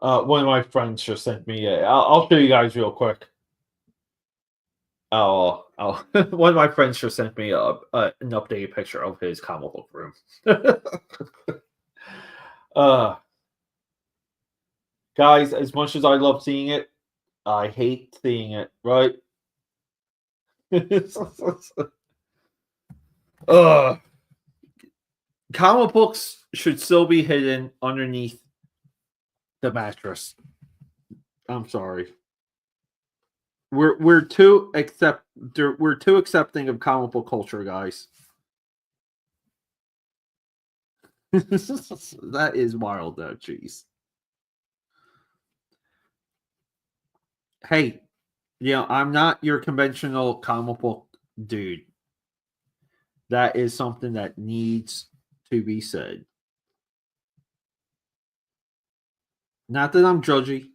One of my friends just sent me. I'll show you guys real quick. One of my friends just sent me an updated picture of his comic book room. uh, guys, as much as I love seeing it, I hate seeing it. Right? uh, comic books should still be hidden underneath the mattress. I'm sorry. We're too accepting of comic book culture, guys. That is wild, though. Jeez. Hey, I'm not your conventional comic book dude. That is something that needs to be said. Not that I'm judgy.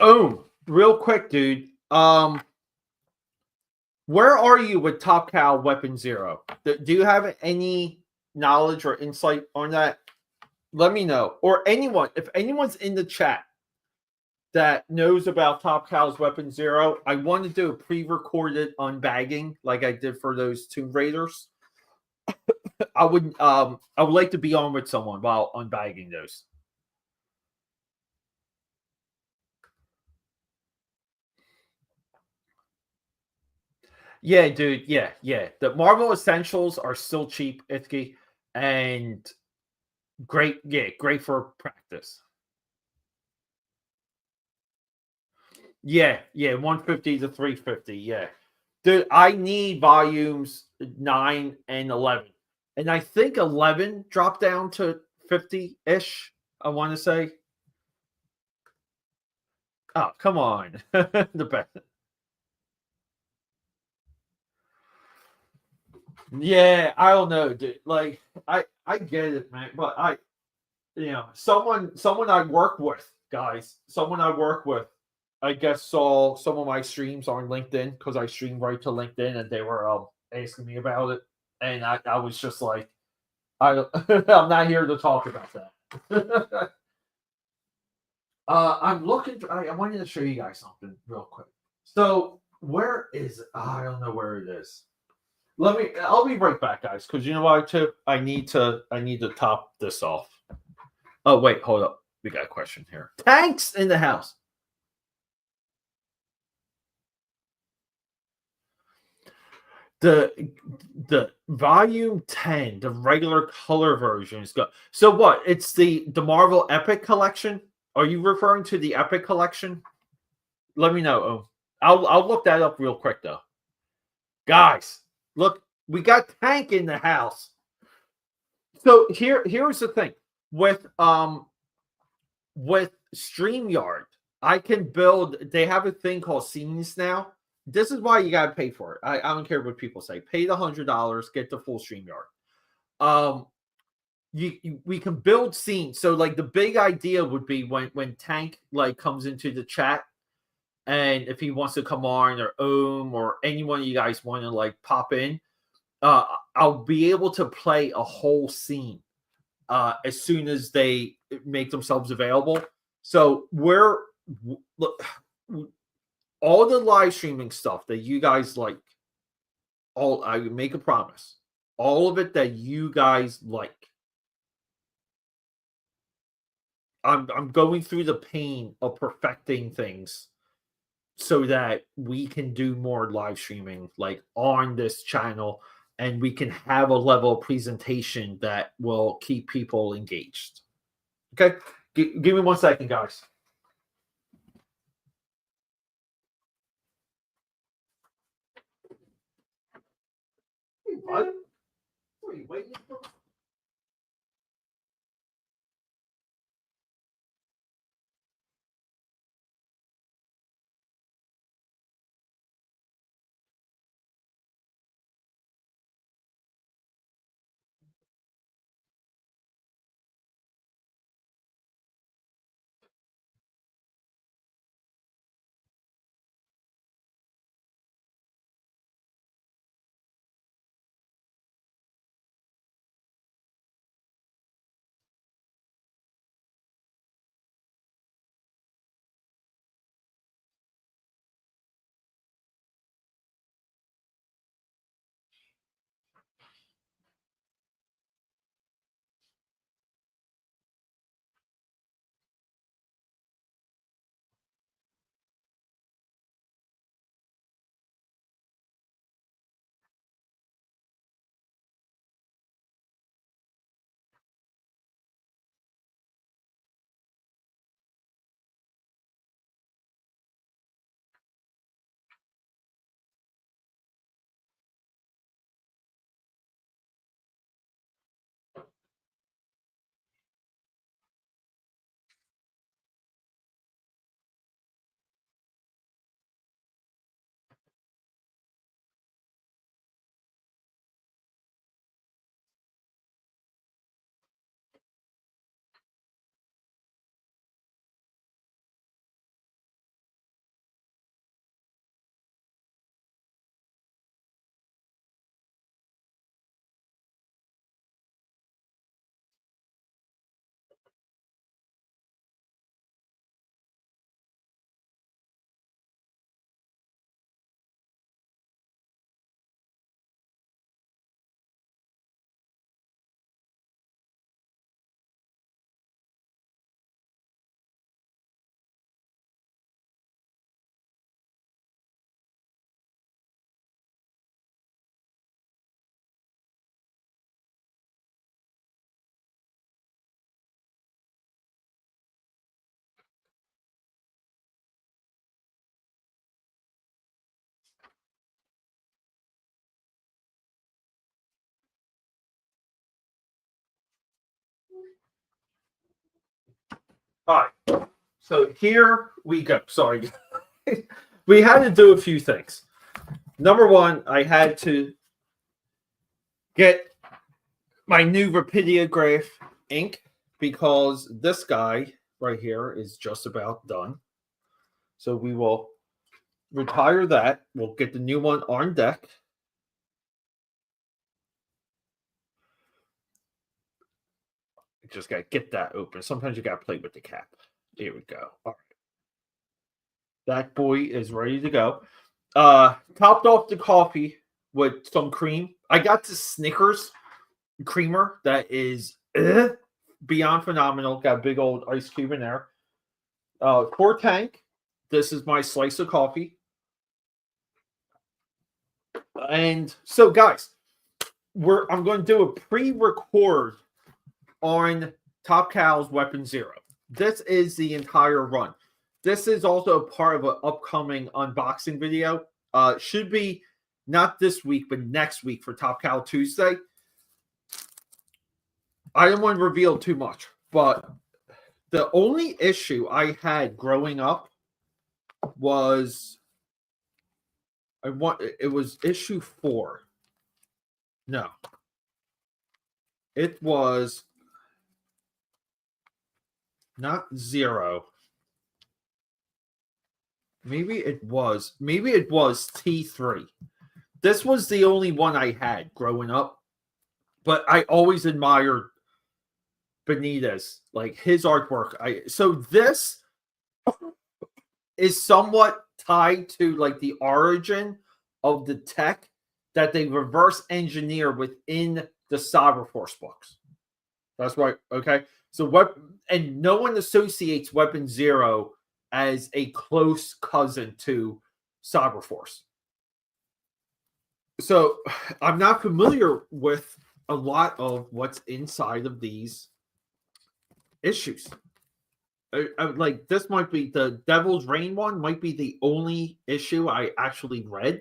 Oh, real quick, dude. Where are you with Top Cow Weapon Zero? Do you have any knowledge or insight on that? Let me know. Or anyone, if anyone's in the chat that knows about Top Cow's Weapon Zero, I want to do a pre-recorded unbagging like I did for those Tomb Raiders. I would like to be on with someone while unbagging those. Yeah, dude. Yeah. The Marvel Essentials are still cheap, Itsky, and great. Yeah, great for practice. Yeah, yeah, 150 to 350. Yeah. Dude, I need volumes 9 and 11. And I think 11 dropped down to 50-ish, I want to say. Oh, come on. The best. Yeah, I don't know, dude. Like I get it, man, but someone I work with, guys, someone I work with, I guess saw some of my streams on LinkedIn because I stream right to LinkedIn, and they were asking me about it, and I was just like, I I'm not here to talk about that. I'm looking. I wanted to show you guys something real quick. So where is it? I don't know where it is. Let me. I'll be right back, guys, because you know what, too. I need to top this off. Oh wait, hold up. We got a question here. Tanks in the house. The the volume 10, the regular color version is good. So what? It's the Marvel Epic collection. Are you referring to the Epic collection? Let me know. I'll look that up real quick though. Guys, look, we got Tank in the house. So here's the thing with StreamYard, I can build. They have a thing called scenes now. This is why you gotta pay for it. I don't care what people say. Pay the $100, get the full StreamYard. Um, we can build scenes. So like the big idea would be when Tank like comes into the chat, and if he wants to come on, or or anyone of you guys want to like pop in, uh, I'll be able to play a whole scene as soon as they make themselves available. So look, all the live streaming stuff that you guys like, all I make a promise, all of it that you guys like, I'm going through the pain of perfecting things so that we can do more live streaming like on this channel, and we can have a level of presentation that will keep people engaged. Okay, give me 1 second, guys. Hey, bud, what are you waiting for? All right. So here we go. Sorry. We had to do a few things. Number one, I had to get my new Rapidiograph ink because this guy right here is just about done. So we will retire that. We'll get the new one on deck. Just got to get that open. Sometimes you got to play with the cap. There we go. All right. That boy is ready to go. Topped off the coffee with some cream. I got the Snickers creamer that is beyond phenomenal. Got a big old ice cube in there. Core tank. This is my slice of coffee. And so, guys, I'm going to do a pre-record on Top Cal's Weapon Zero. This is the entire run. This is also part of an upcoming unboxing video. Should be not this week, but next week for Top Cal Tuesday. I don't want to reveal too much, but the only issue I had growing up was it was issue 4. No. It was not 0. Maybe it was T3. This was the only one I had growing up, but I always admired Benitez, like his artwork. So this is somewhat tied to like the origin of the tech that they reverse engineer within the Cyberforce books. That's right. Okay. So and no one associates Weapon Zero as a close cousin to Cyberforce. So I'm not familiar with a lot of what's inside of these issues. Like this might be the Devil's Reign one, might be the only issue I actually read.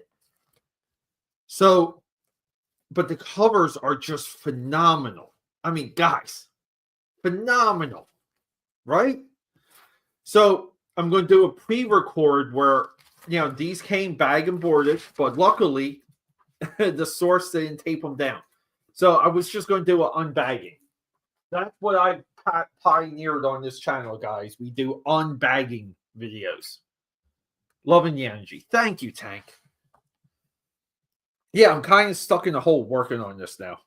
So, but the covers are just phenomenal. I mean, guys, phenomenal, right? So I'm going to do a pre-record where, these came bag and boarded, but luckily the source didn't tape them down. So I was just going to do an unbagging. That's what I pioneered on this channel, guys. We do unbagging videos. Loving the energy. Thank you, Tank. Yeah, I'm kind of stuck in a hole working on this now,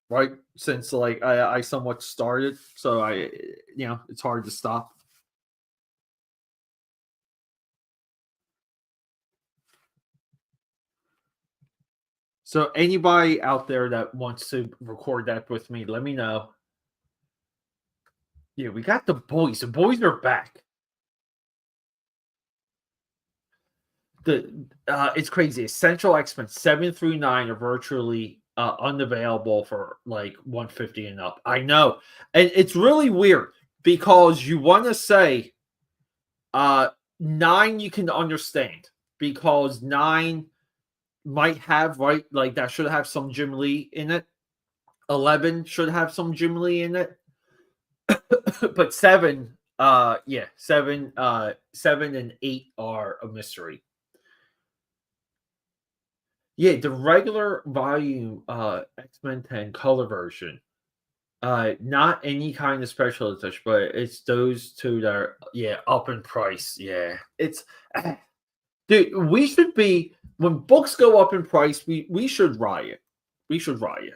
right? Since like I somewhat started, so it's hard to stop. So anybody out there that wants to record that with me, let me know. Yeah, we got the boys. The boys are back. It's crazy. Essential X-Men 7 through 9 are virtually unavailable for like 150 and up. I know. And it's really weird because you want to say 9 you can understand because 9 might have, right? Like that should have some Jim Lee in it. 11 should have some Jim Lee in it. But 7, 7 and 8 are a mystery. Yeah, the regular volume X-Men 10 color version. Not any kind of special edition, but it's those two that are up in price. Yeah. It's dude, we should be when books go up in price, we should riot. We should riot.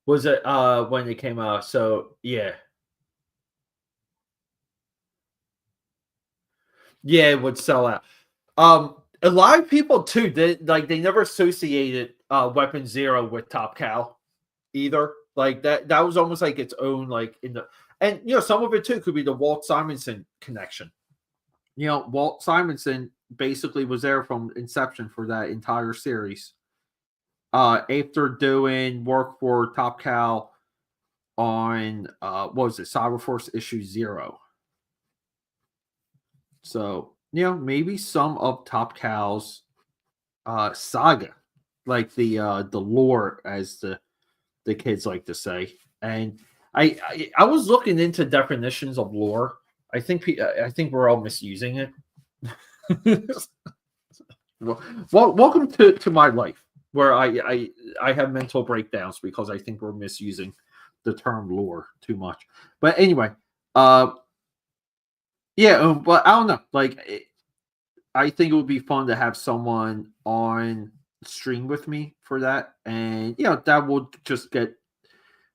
Was it when it came out? So yeah. Yeah, it would sell out. A lot of people too, they never associated Weapon Zero with Top Cal either. Like that was almost like its own, like and some of it too could be the Walt Simonson connection. Walt Simonson basically was there from inception for that entire series. After doing work for Top Cal on what was it, Cyberforce issue 0. So maybe some of Top Cal's saga, like the lore, as the kids like to say. And I was looking into definitions of lore. I think we're all misusing it. Well, welcome to my life where I have mental breakdowns because I think we're misusing the term lore too much. But anyway, uh, yeah, but I don't know. Like, I think it would be fun to have someone on stream with me for that, and that will just get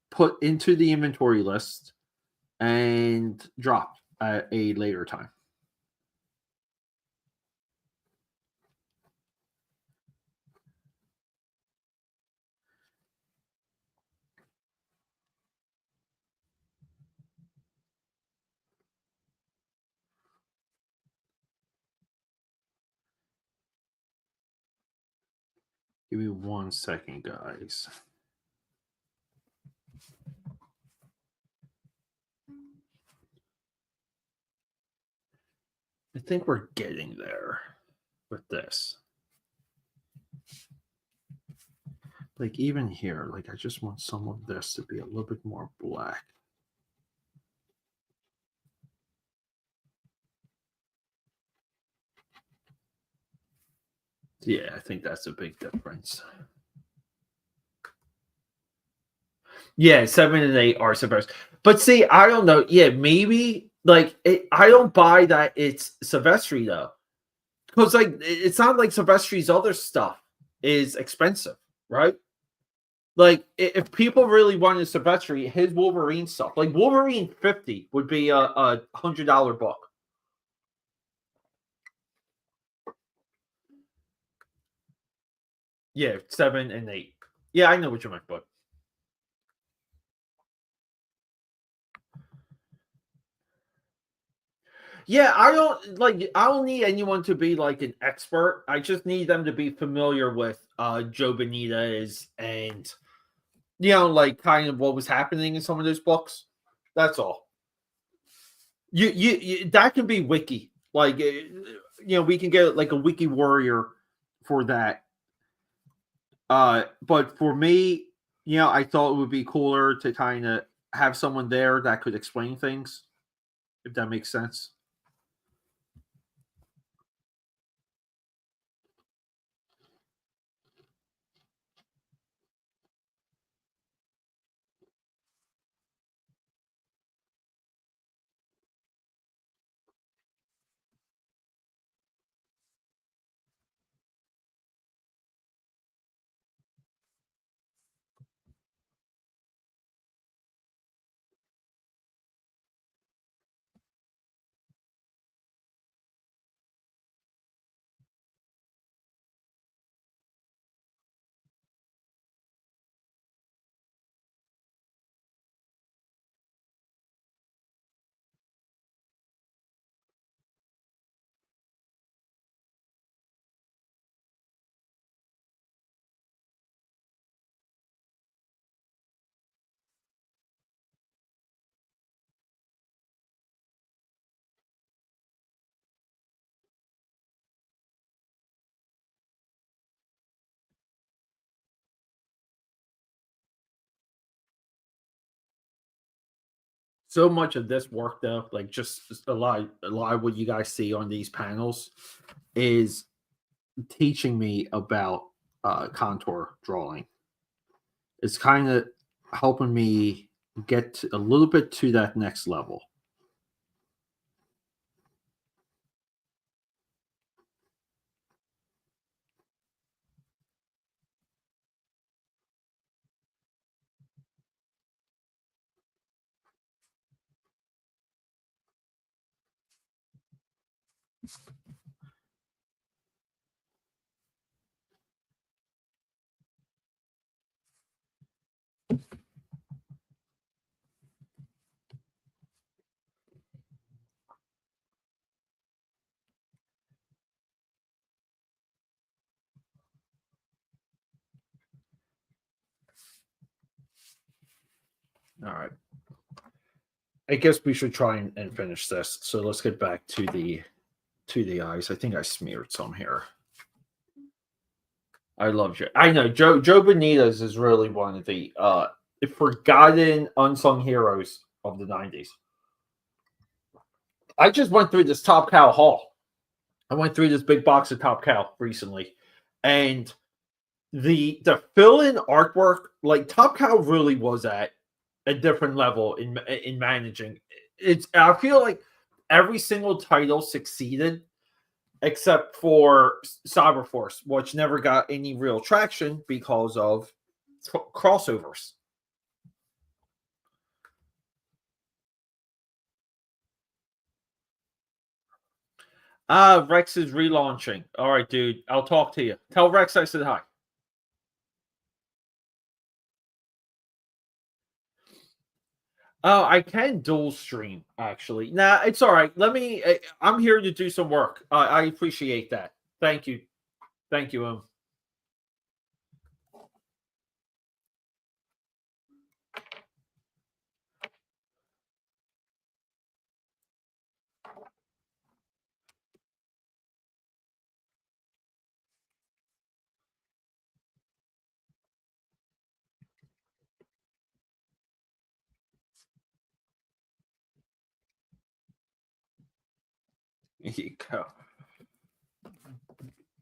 put into the inventory list and dropped at a later time. Give me 1 second, guys. I think we're getting there with this. Like, even here, like, I just want some of this to be a little bit more black. Yeah, I think that's a big difference. Yeah, 7 and 8 are Silvestri. But see, I don't know. Yeah, maybe like I don't buy that it's Silvestri though. Because like it's not like Silvestri's other stuff is expensive, right? Like if people really wanted Silvestri, his Wolverine stuff, like Wolverine 50 would be a $100 book. Yeah, 7 and 8. Yeah, I know what you meant, but yeah, I don't need anyone to be like an expert. I just need them to be familiar with Joe Benitez and like kind of what was happening in some of those books. That's all. You that can be wiki. Like we can get like a wiki warrior for that. But for me, I thought it would be cooler to kind of have someone there that could explain things, if that makes sense. So much of this work, though, like just a lot of what you guys see on these panels, is teaching me about contour drawing. It's kind of helping me get a little bit to that next level. All right. I guess we should try and finish this. So let's get back to the eyes. I think I smeared some here. I love Joe. I know Joe Benitez is really one of the forgotten unsung heroes of the 90s. I just went through this Top Cow haul. I went through this big box of Top Cow recently, and the fill-in artwork, like Top Cow really was at a different level in managing. It's I feel like every single title succeeded except for Cyberforce, which never got any real traction because of crossovers. Rex is relaunching. All right, dude. I'll talk to you. Tell Rex I said hi. Oh, I can dual stream actually. Nah, it's all right. Let me. I'm here to do some work. I appreciate that. Thank you. Thank you.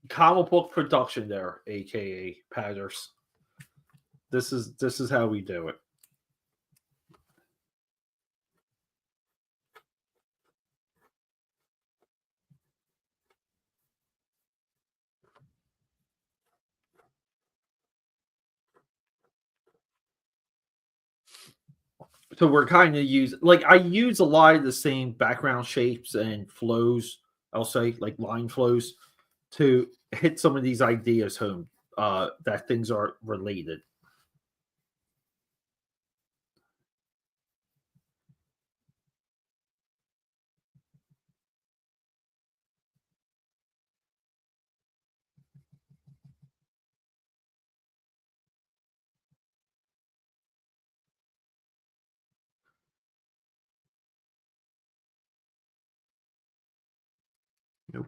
Comic book production there, aka Patters. This is how we do it. So we're kind of use like I use a lot of the same background shapes and flows. I'll say like line flows to hit some of these ideas home. That things are related. Nope.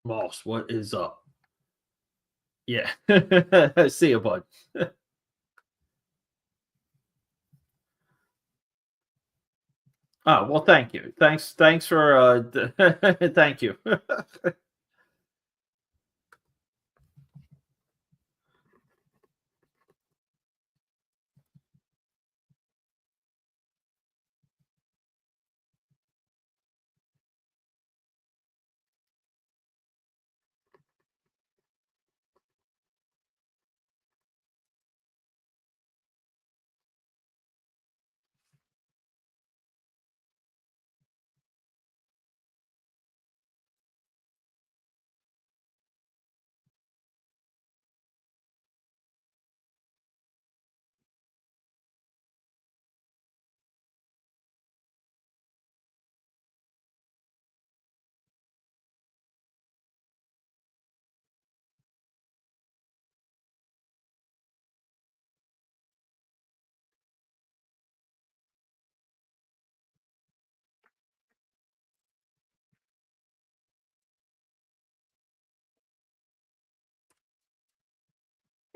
Moss, what is up? Yeah. See you, bud. Oh, well, thank you. Thanks for thank you.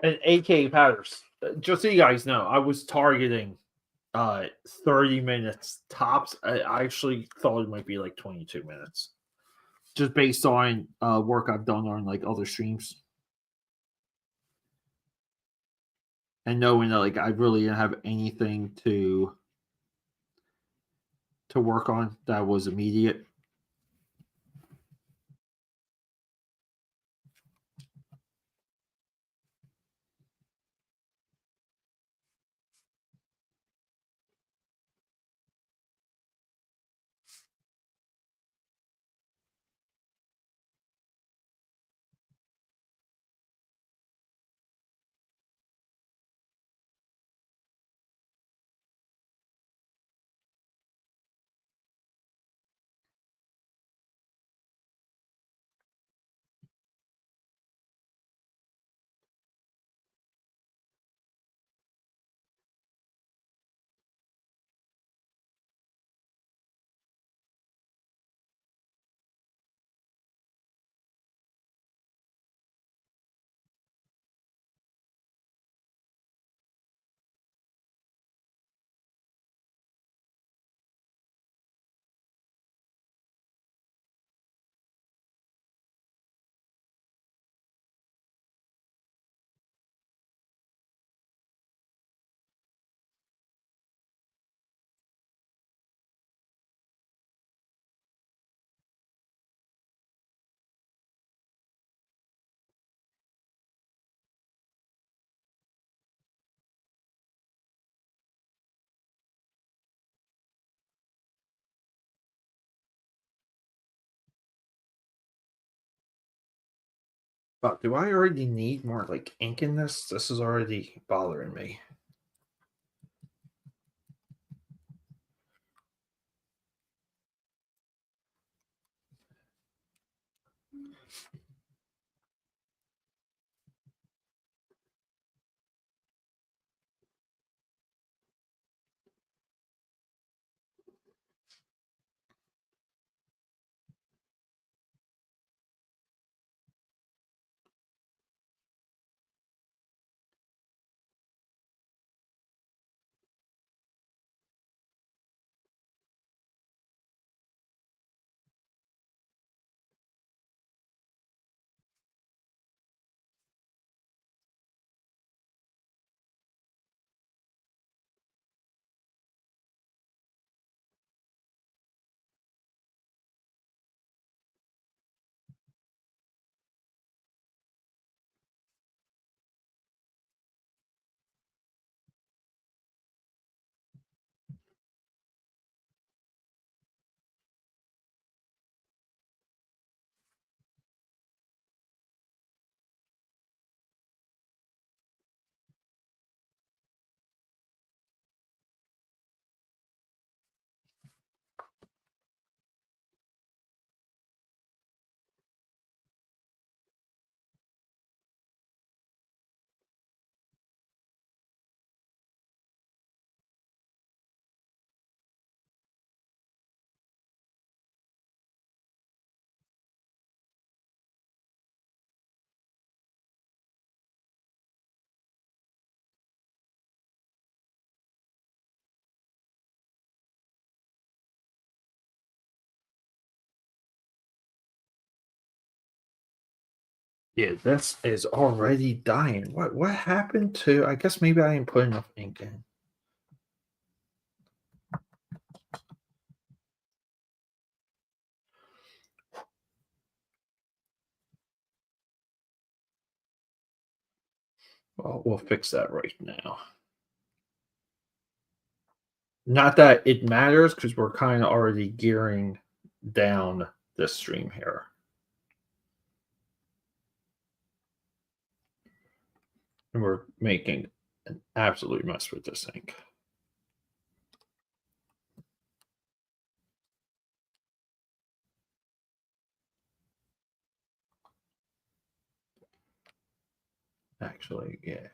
And AKA powders. Just so you guys know, I was targeting 30 minutes tops. I actually thought it might be like 22 minutes. Just based on work I've done on like other streams. And knowing that like I really didn't have anything to work on that was immediate. But do I already need more like ink in this? This is already bothering me. Yeah, this is already dying. What happened to? I guess maybe I didn't put enough ink in. Well, we'll fix that right now. Not that it matters because we're kind of already gearing down this stream here. And we're making an absolute mess with this ink. Actually, yeah.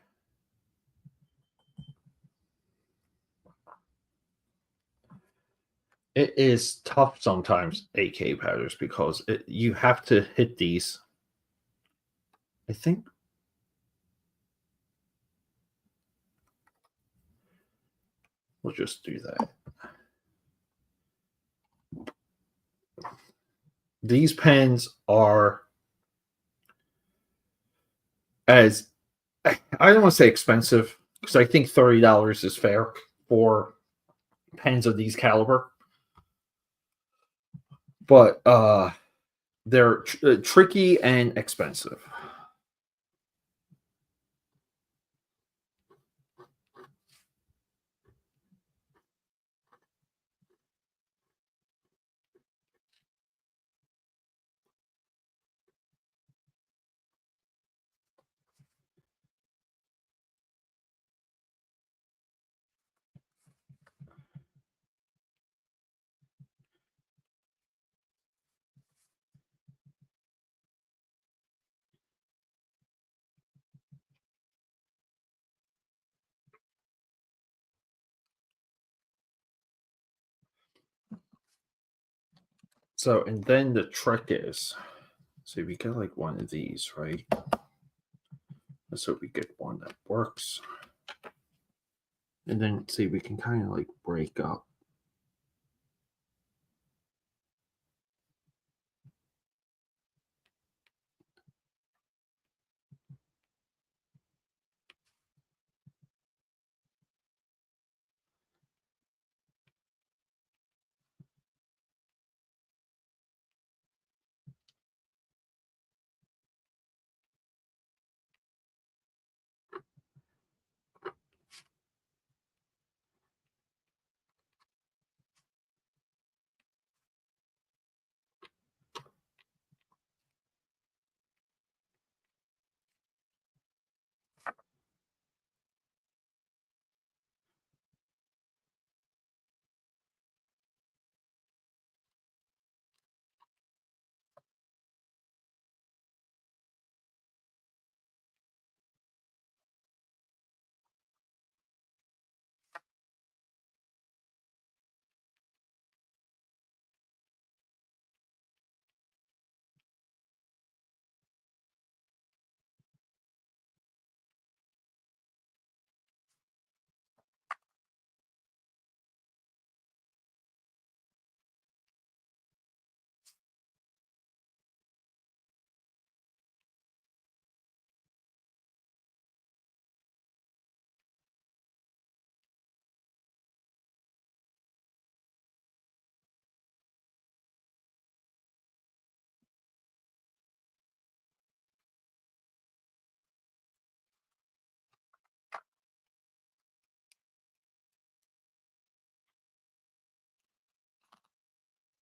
It is tough sometimes, AK powders, because you have to hit these. I think We'll just do that. These pens are as, I don't want to say expensive, because I think $30 is fair for pens of these caliber. But they're tricky and expensive. So, and then the trick is, so we get like one of these, right? Let's hope we get one that works. And then see, we can kind of like break up.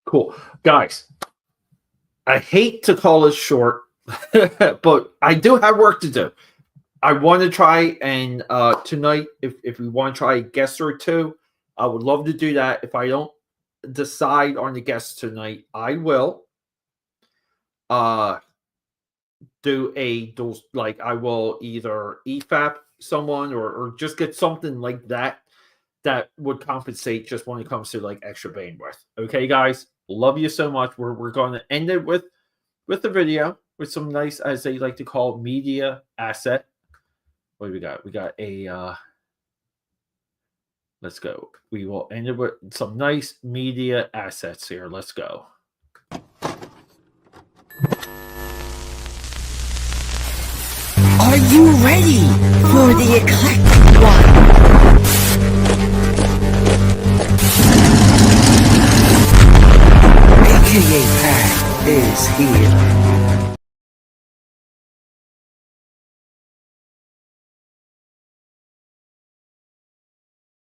Cool. Guys, I hate to call it short, but I do have work to do. I want to try and tonight, if we want to try a guest or two, I would love to do that. If I don't decide on the guest tonight, I will do a dual, like I will either EFAP someone or just get something like that that would compensate just when it comes to like extra bandwidth. Okay, guys, love you so much. We're going to end it with the video with some nice, as they like to call, media asset. What do we got? We got a let's go. We will end it with some nice media assets here. Let's go. Are you ready for the eclectic one? AKA Pat is here.